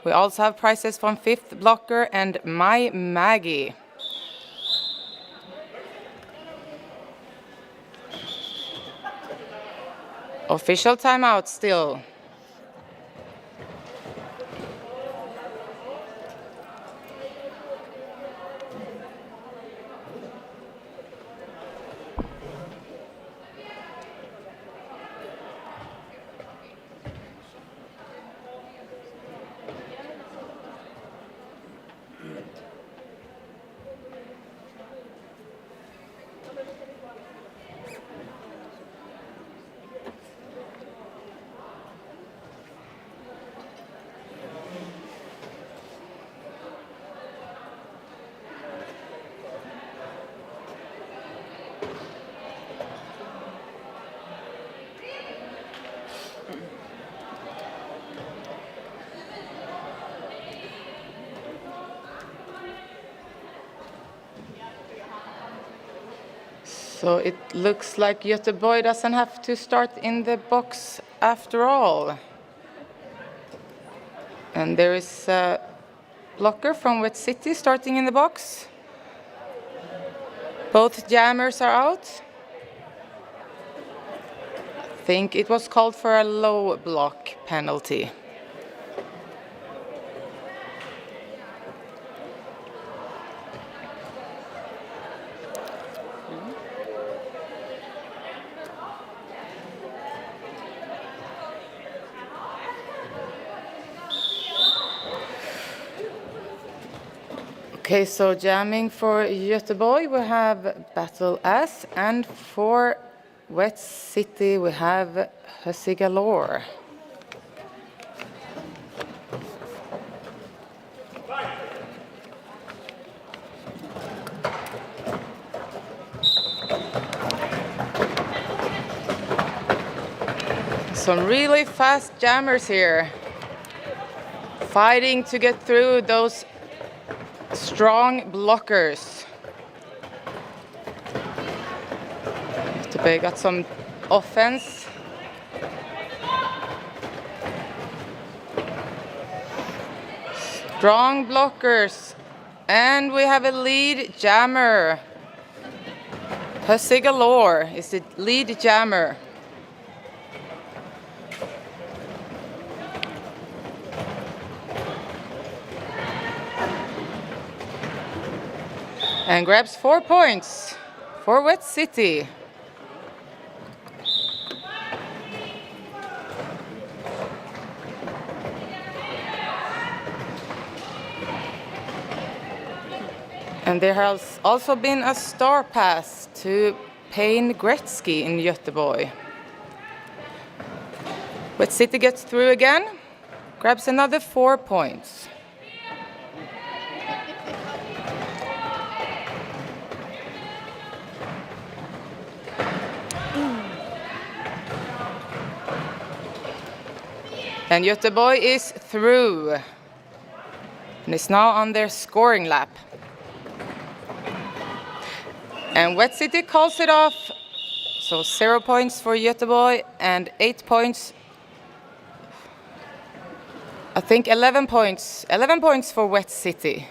We also have prices from Fifth Blocker and My Maggie. Official timeout still. So it looks like Göteborg doesn't have to start in the box after all. And there is a blocker from Wet City starting in the box. Both jammers are out. I think it was called for a low block penalty. Okay, so jamming for Göteborg we have Battle Ass, and for Wet City we have Hussy Galore. Some really fast jammers here. fighting to get through those strong blockers. Göteborg got some offense. Strong blockers. And we have a lead jammer. Galore is the lead jammer. And grabs 4 points for Wet City. And there has also been a star pass to Payne Gretzky in Göteborg. Wet City gets through again, grabs another 4 points. And Göteborg is through and is now on their scoring lap. And Wet City calls it off. So 0 points for Göteborg and 8 points. I think 11 points. 11 points for Wet City.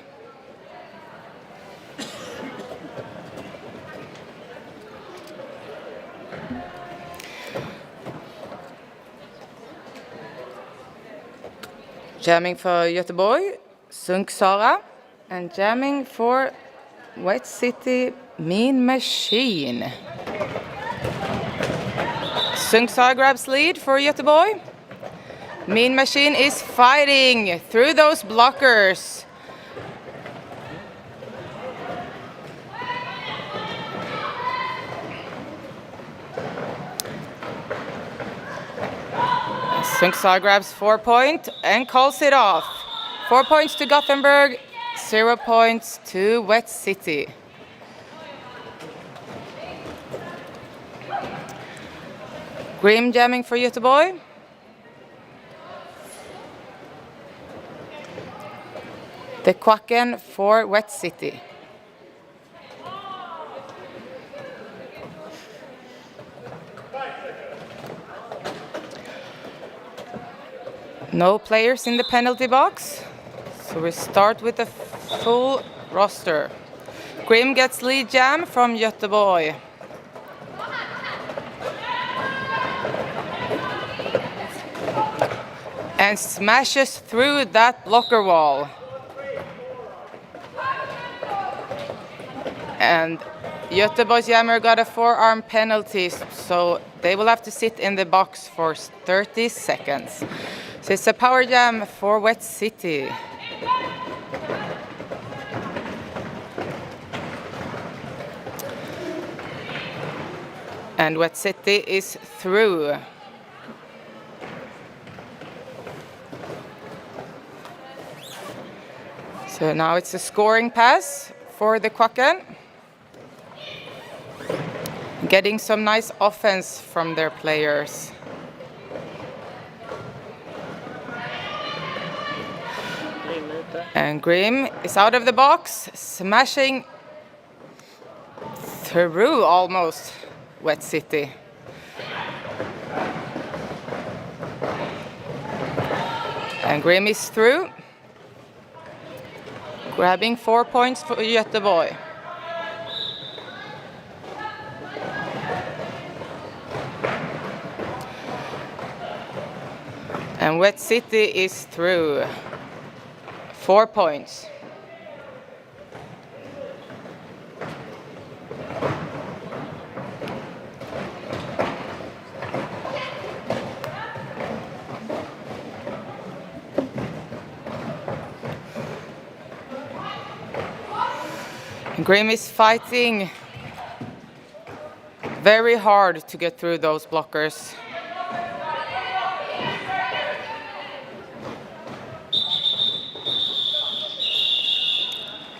Jamming for Göteborg, Sunk Sara, and jamming for Wet City, Mean Machine. Sunk Sara grabs lead for Göteborg. Mean Machine is fighting through those blockers. Sunk Sara grabs 4 points and calls it off. 4 points to Gothenburg, 0 points to Wet City. Grim jamming for Göteborg. The Quacken for Wet City. No players in the penalty box, so we start with a full roster. Grim gets lead jam from Göteborg. And smashes through that blocker wall. And Göteborg's jammer got a forearm penalty, so they will have to sit in the box for 30 seconds. So it's a power jam for Wet City. And Wet City is through. So now it's a scoring pass for the Quacken. Getting some nice offense from their players. And Grim is out of the box, smashing through almost Wet City. And Grim is through, grabbing 4 points for Göteborg. And Wet City is through. 4 points. Grim is fighting very hard to get through those blockers.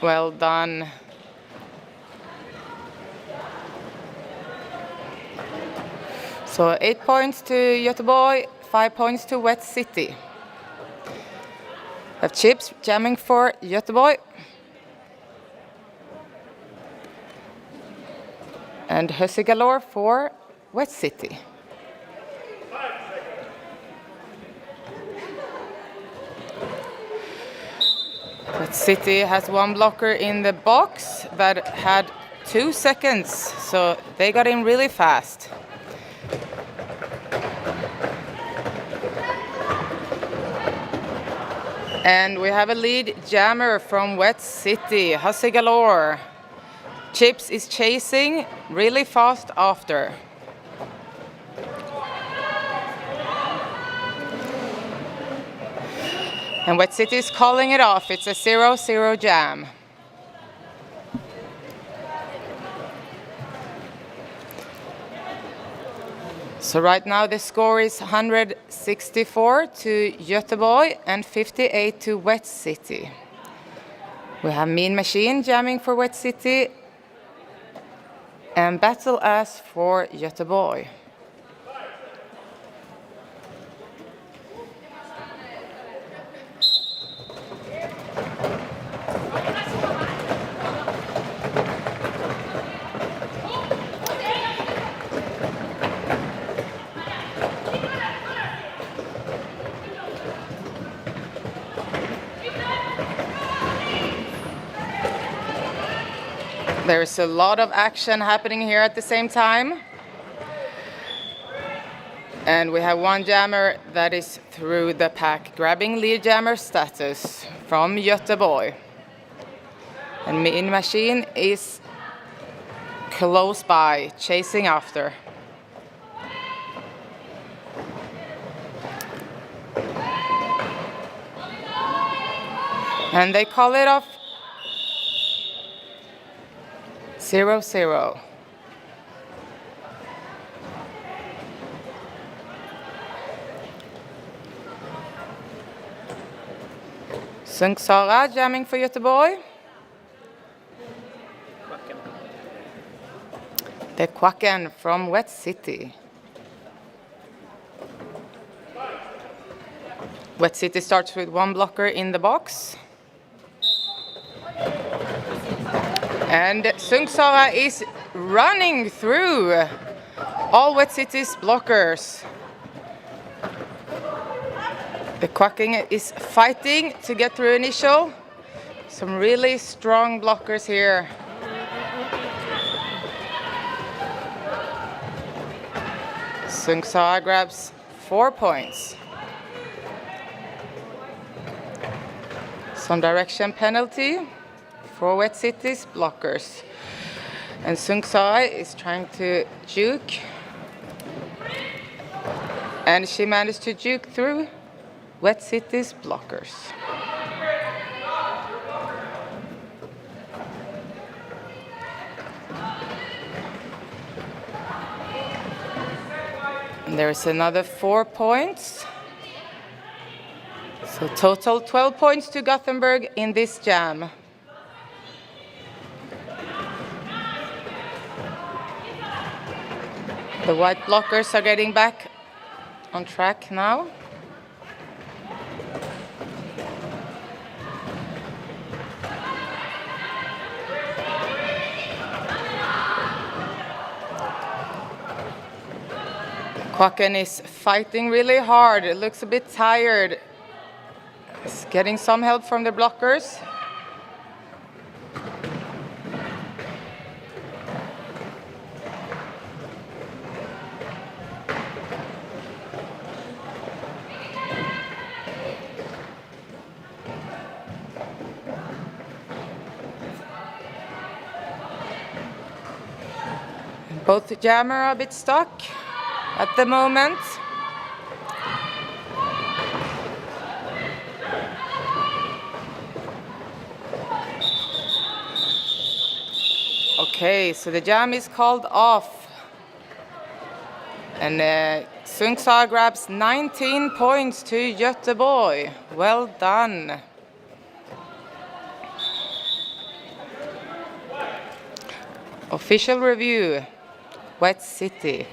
Well done. So 8 points to Göteborg, 5 points to Wet City. have Chips jamming for Göteborg. And Hussy Galore for Wet City. Wet City has one blocker in the box that had 2 seconds, so they got in really fast. And we have a lead jammer from Wet City, Hussy Galore. Chips is chasing really fast after. And Wet City is calling it off. It's a 0-0 jam. So right now the score is 164 to Göteborg and 58 to Wet City. We have Mean Machine jamming for Wet City and Battle Ass for Göteborg. There's a lot of action happening here at the same time. And we have one jammer that is through the pack, grabbing lead jammer status from Göteborg. And Mean Machine is close by, chasing after. And they call it off 0-0. Sara jamming for Göteborg. The Quacken from Wet City. Wet City starts with one blocker in the box. And Sara is running through all Wet City's blockers. The Quacking is fighting to get through initial. Some really strong blockers here. Sara grabs 4 points. Some direction penalty for Wet City's blockers. And Sara is trying to juke. And she managed to juke through Wet City's blockers. And there's another 4 points. So total 12 points to Gothenburg in this jam. The white blockers are getting back on track now. Quacken is fighting really hard. It looks a bit tired. It's getting some help from the blockers. Both jammer are a bit stuck at the moment. Okay, so the jam is called off. And Sara grabs 19 points to Göteborg. Well done. Official review. Wet City.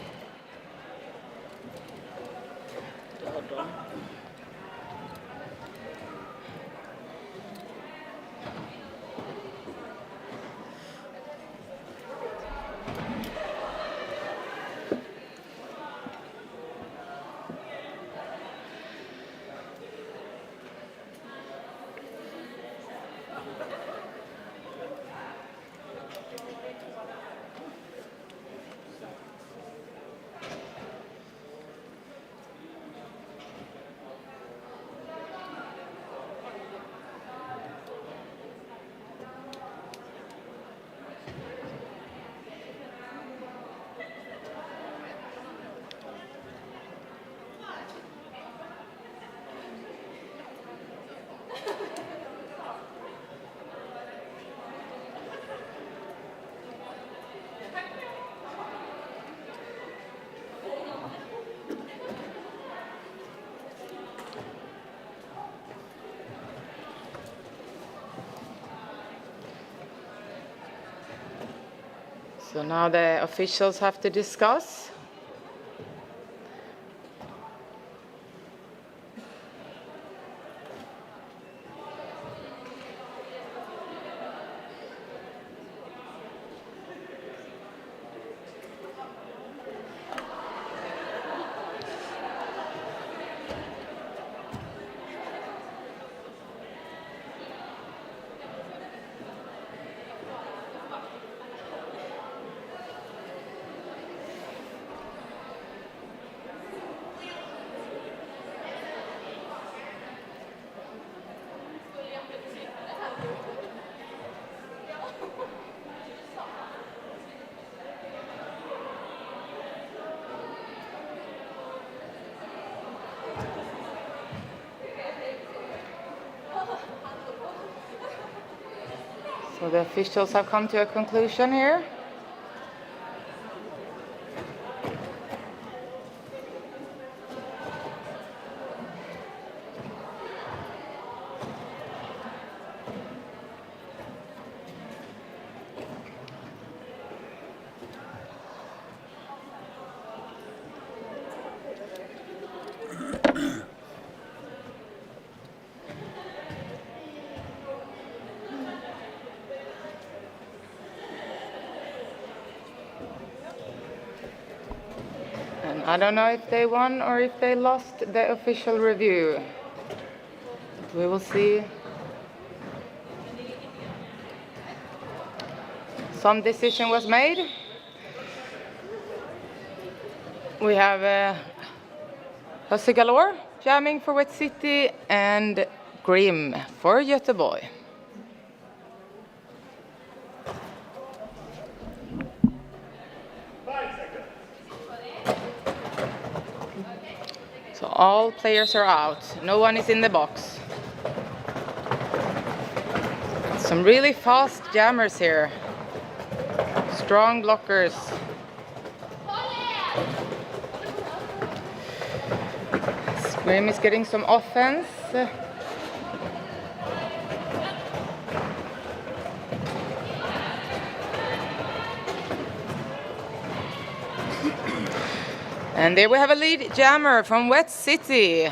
So now the officials have to discuss. So the officials have come to a conclusion here. And I don't know if they won or if they lost the official review. We will see. Some decision was made. We have Helsingborg jamming for Wet City and Grim for Göteborg. So all players are out. No one is in the box. Some really fast jammers here. Strong blockers. Grim is getting some offense. And there we have a lead jammer from Wet City,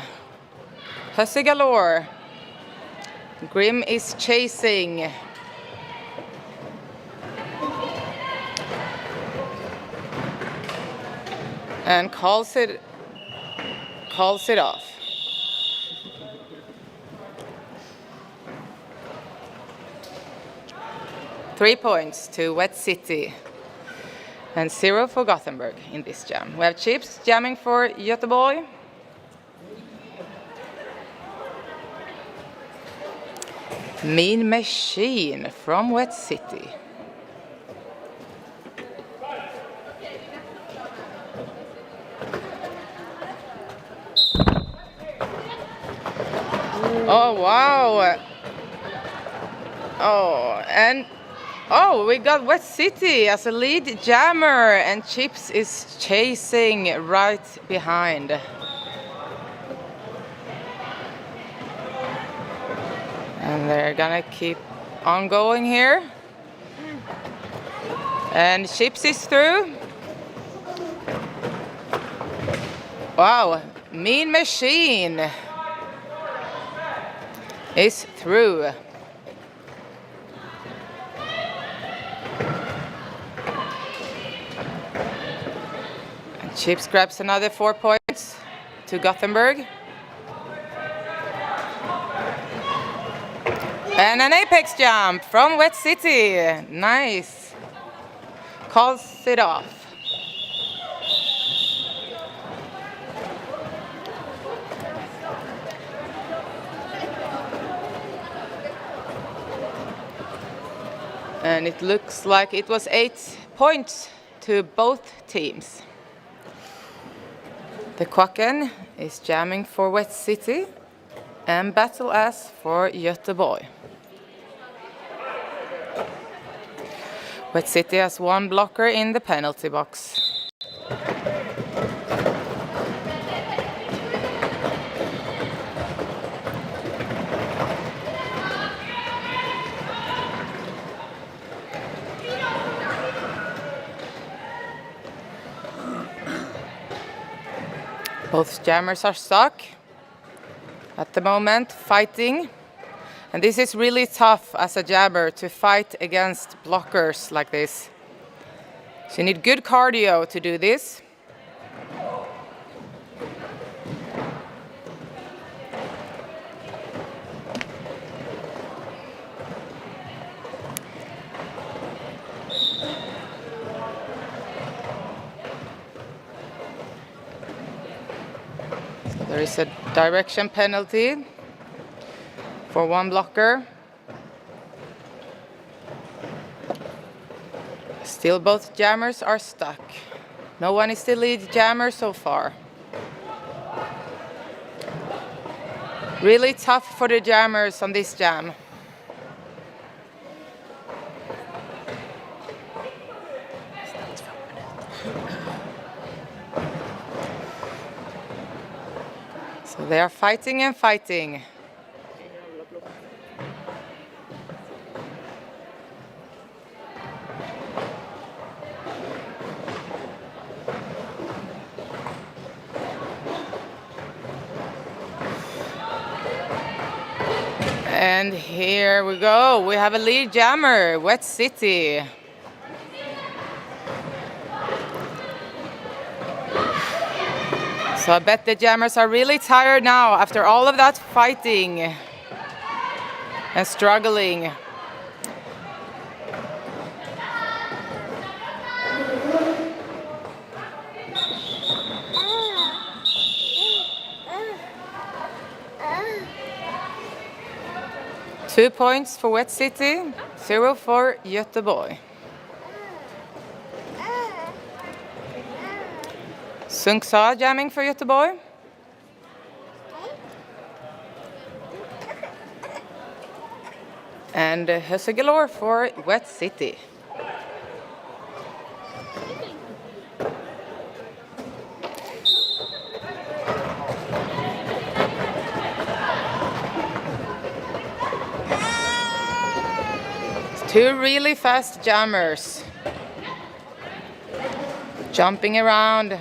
Helsingborg. Grim is chasing. And calls it off. Three points to Wet City. And 0 for Gothenburg in this jam. We have Chips jamming for Göteborg. Mean Machine from Wet City. Oh, wow. Oh, we got Wet City as a lead jammer, and Chips is chasing right behind. And they're gonna keep on going here. And Chips is through. Wow, Mean Machine is through. Chips grabs another 4 points to Gothenburg. And an apex jump from Wet City. Nice. Calls it off. And it looks like it was 8 points to both teams. The Quacken is jamming for Wet City and Battle Ass for Göteborg. Wet City has 1 blocker in the penalty box. Both jammers are stuck at the moment, fighting. And this is really tough as a jammer to fight against blockers like this. So you need good cardio to do this. So there is a direction penalty for one blocker. Still both jammers are stuck. No one is the lead jammer so far. Really tough for the jammers on this jam. So they are fighting and fighting. And here we go. We have a lead jammer, Wet City. So I bet the jammers are really tired now after all of that fighting and struggling. Two points for Wet City, 0 for Göteborg. Sungsa jamming for Göteborg. And Helsingborg for Wet City. Two really fast jammers. Jumping around.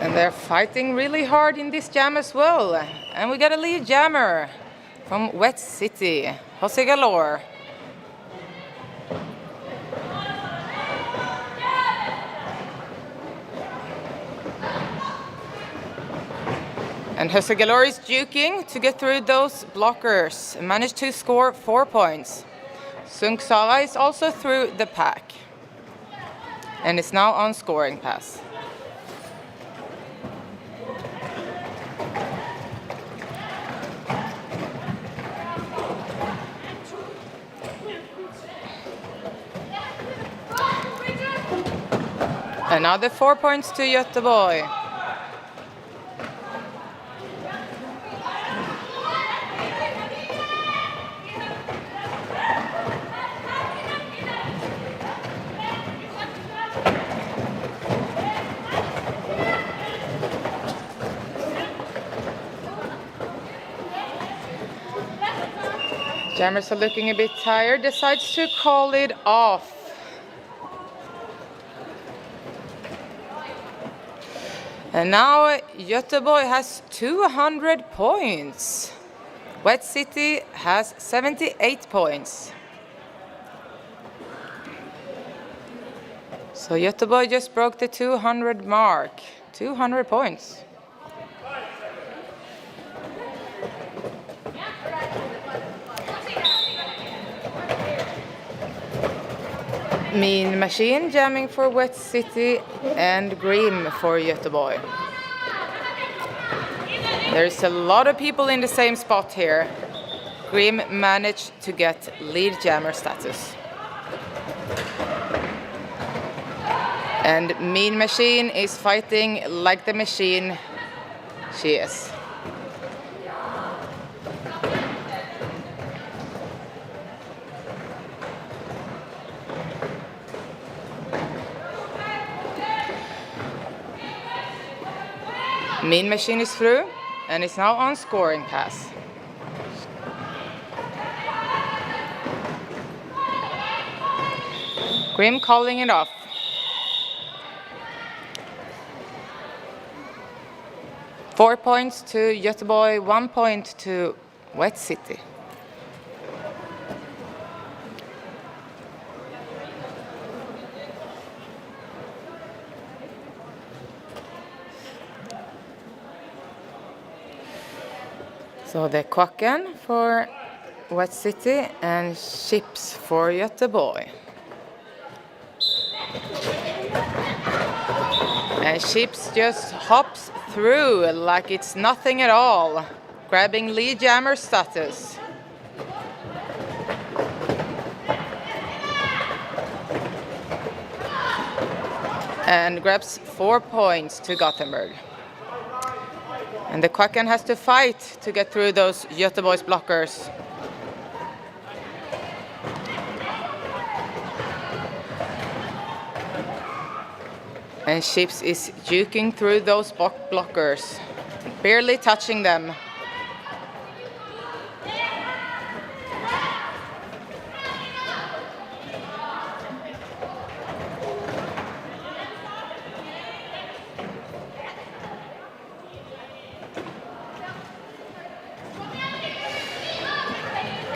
And they're fighting really hard in this jam as well. And we got a lead jammer from Wet City, Jose Galore. And Jose Galore is juking to get through those blockers and managed to score 4 points. Sungsala is also through the pack and is now on scoring pass. Another 4 points to Göteborg. Jammers are looking a bit tired, decides to call it off. And now Göteborg has 200 points. Wet City has 78 points. So Göteborg just broke the 200 mark. 200 points. Mean Machine jamming for Wet City and Grim for Göteborg. There's a lot of people in the same spot here. Grim managed to get lead jammer status. And Mean Machine is fighting like the machine she is. Mean Machine is through and is now on scoring pass. Grim calling it off. Four points to Göteborg, 1 point to Wet City. So the Kvacken for Wet City and Chips for Göteborg. And Chips just hops through like it's nothing at all, grabbing lead jammer status. And grabs 4 points to Gothenburg. And the Kvacken has to fight to get through those Göteborg's blockers. And Chips is juking through those blockers, barely touching them.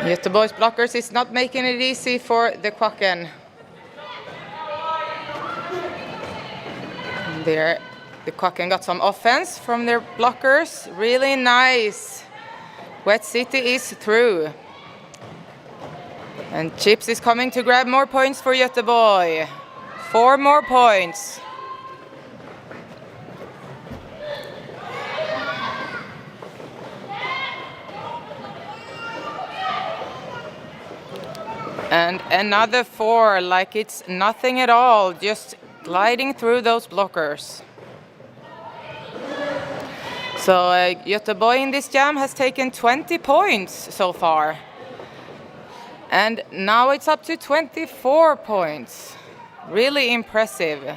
Göteborg's blockers is not making it easy for the Kvacken. There, the Kvacken got some offense from their blockers. Really nice. Wet City is through. And Chips is coming to grab more points for Göteborg. 4 more points. And another 4, like it's nothing at all, just gliding through those blockers. So Göteborg in this jam has taken 20 points so far. And now it's up to 24 points. Really impressive.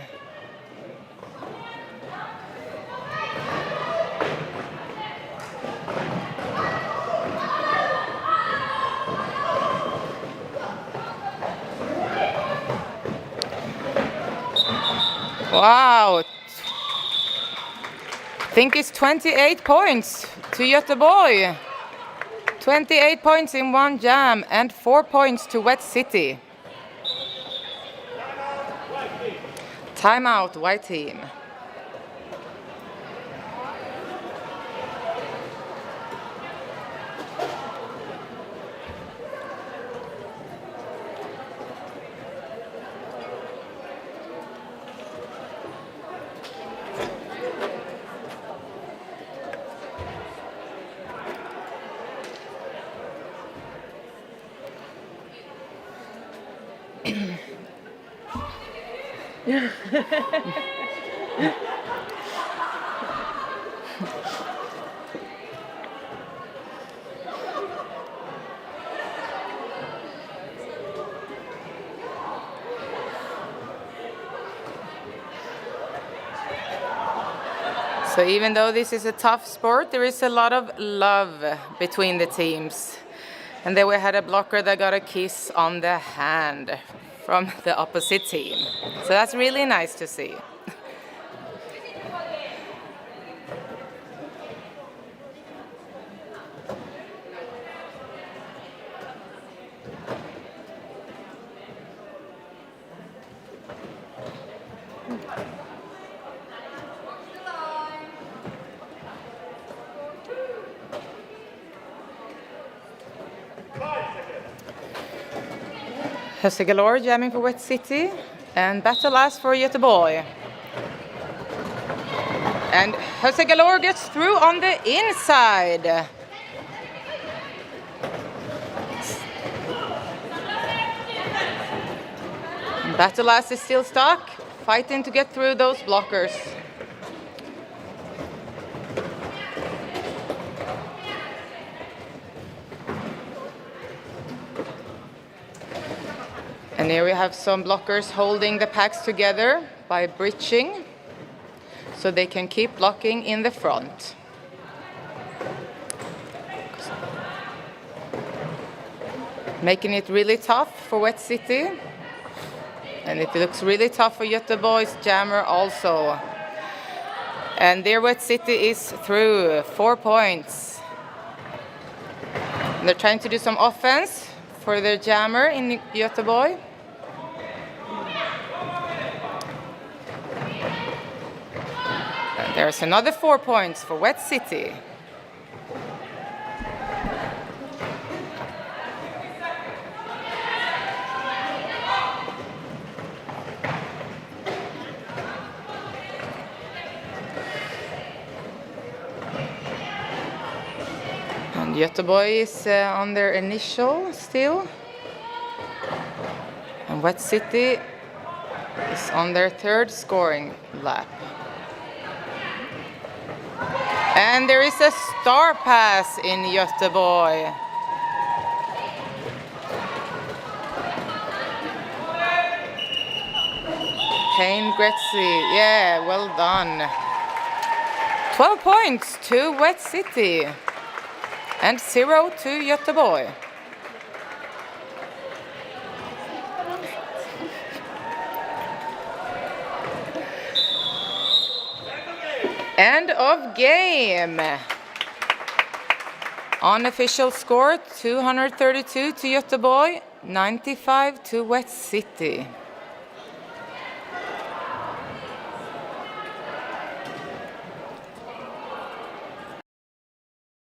Wow, I think it's 28 points to Göteborg. 28 points in one jam and 4 points to Wet City. Timeout, white team. So even though this is a tough sport, there is a lot of love between the teams. And then we had a blocker that got a kiss on the hand from the opposite team. So that's really nice to see. Helsingborg jamming for Wet City and battle last for Göteborg. And Helsingborg gets through on the inside. Battle last is still stuck, fighting to get through those blockers. And here we have some blockers holding the packs together by bridging. so they can keep blocking in the front. Making it really tough for Wet City. And it looks really tough for Göteborg's jammer also. And their Wet City is through 4 points. And they're trying to do some offense for their jammer in Göteborg. And there's another 4 points for Wet City. And Göteborg is on their initial still. And Wet City is on their third scoring lap. And there is a star pass in Göteborg. Payne Gretzky, yeah, well done. 12 points to Wet City. And 0 to Göteborg. End of game. Unofficial score 232 to Göteborg, 95 to Wet City.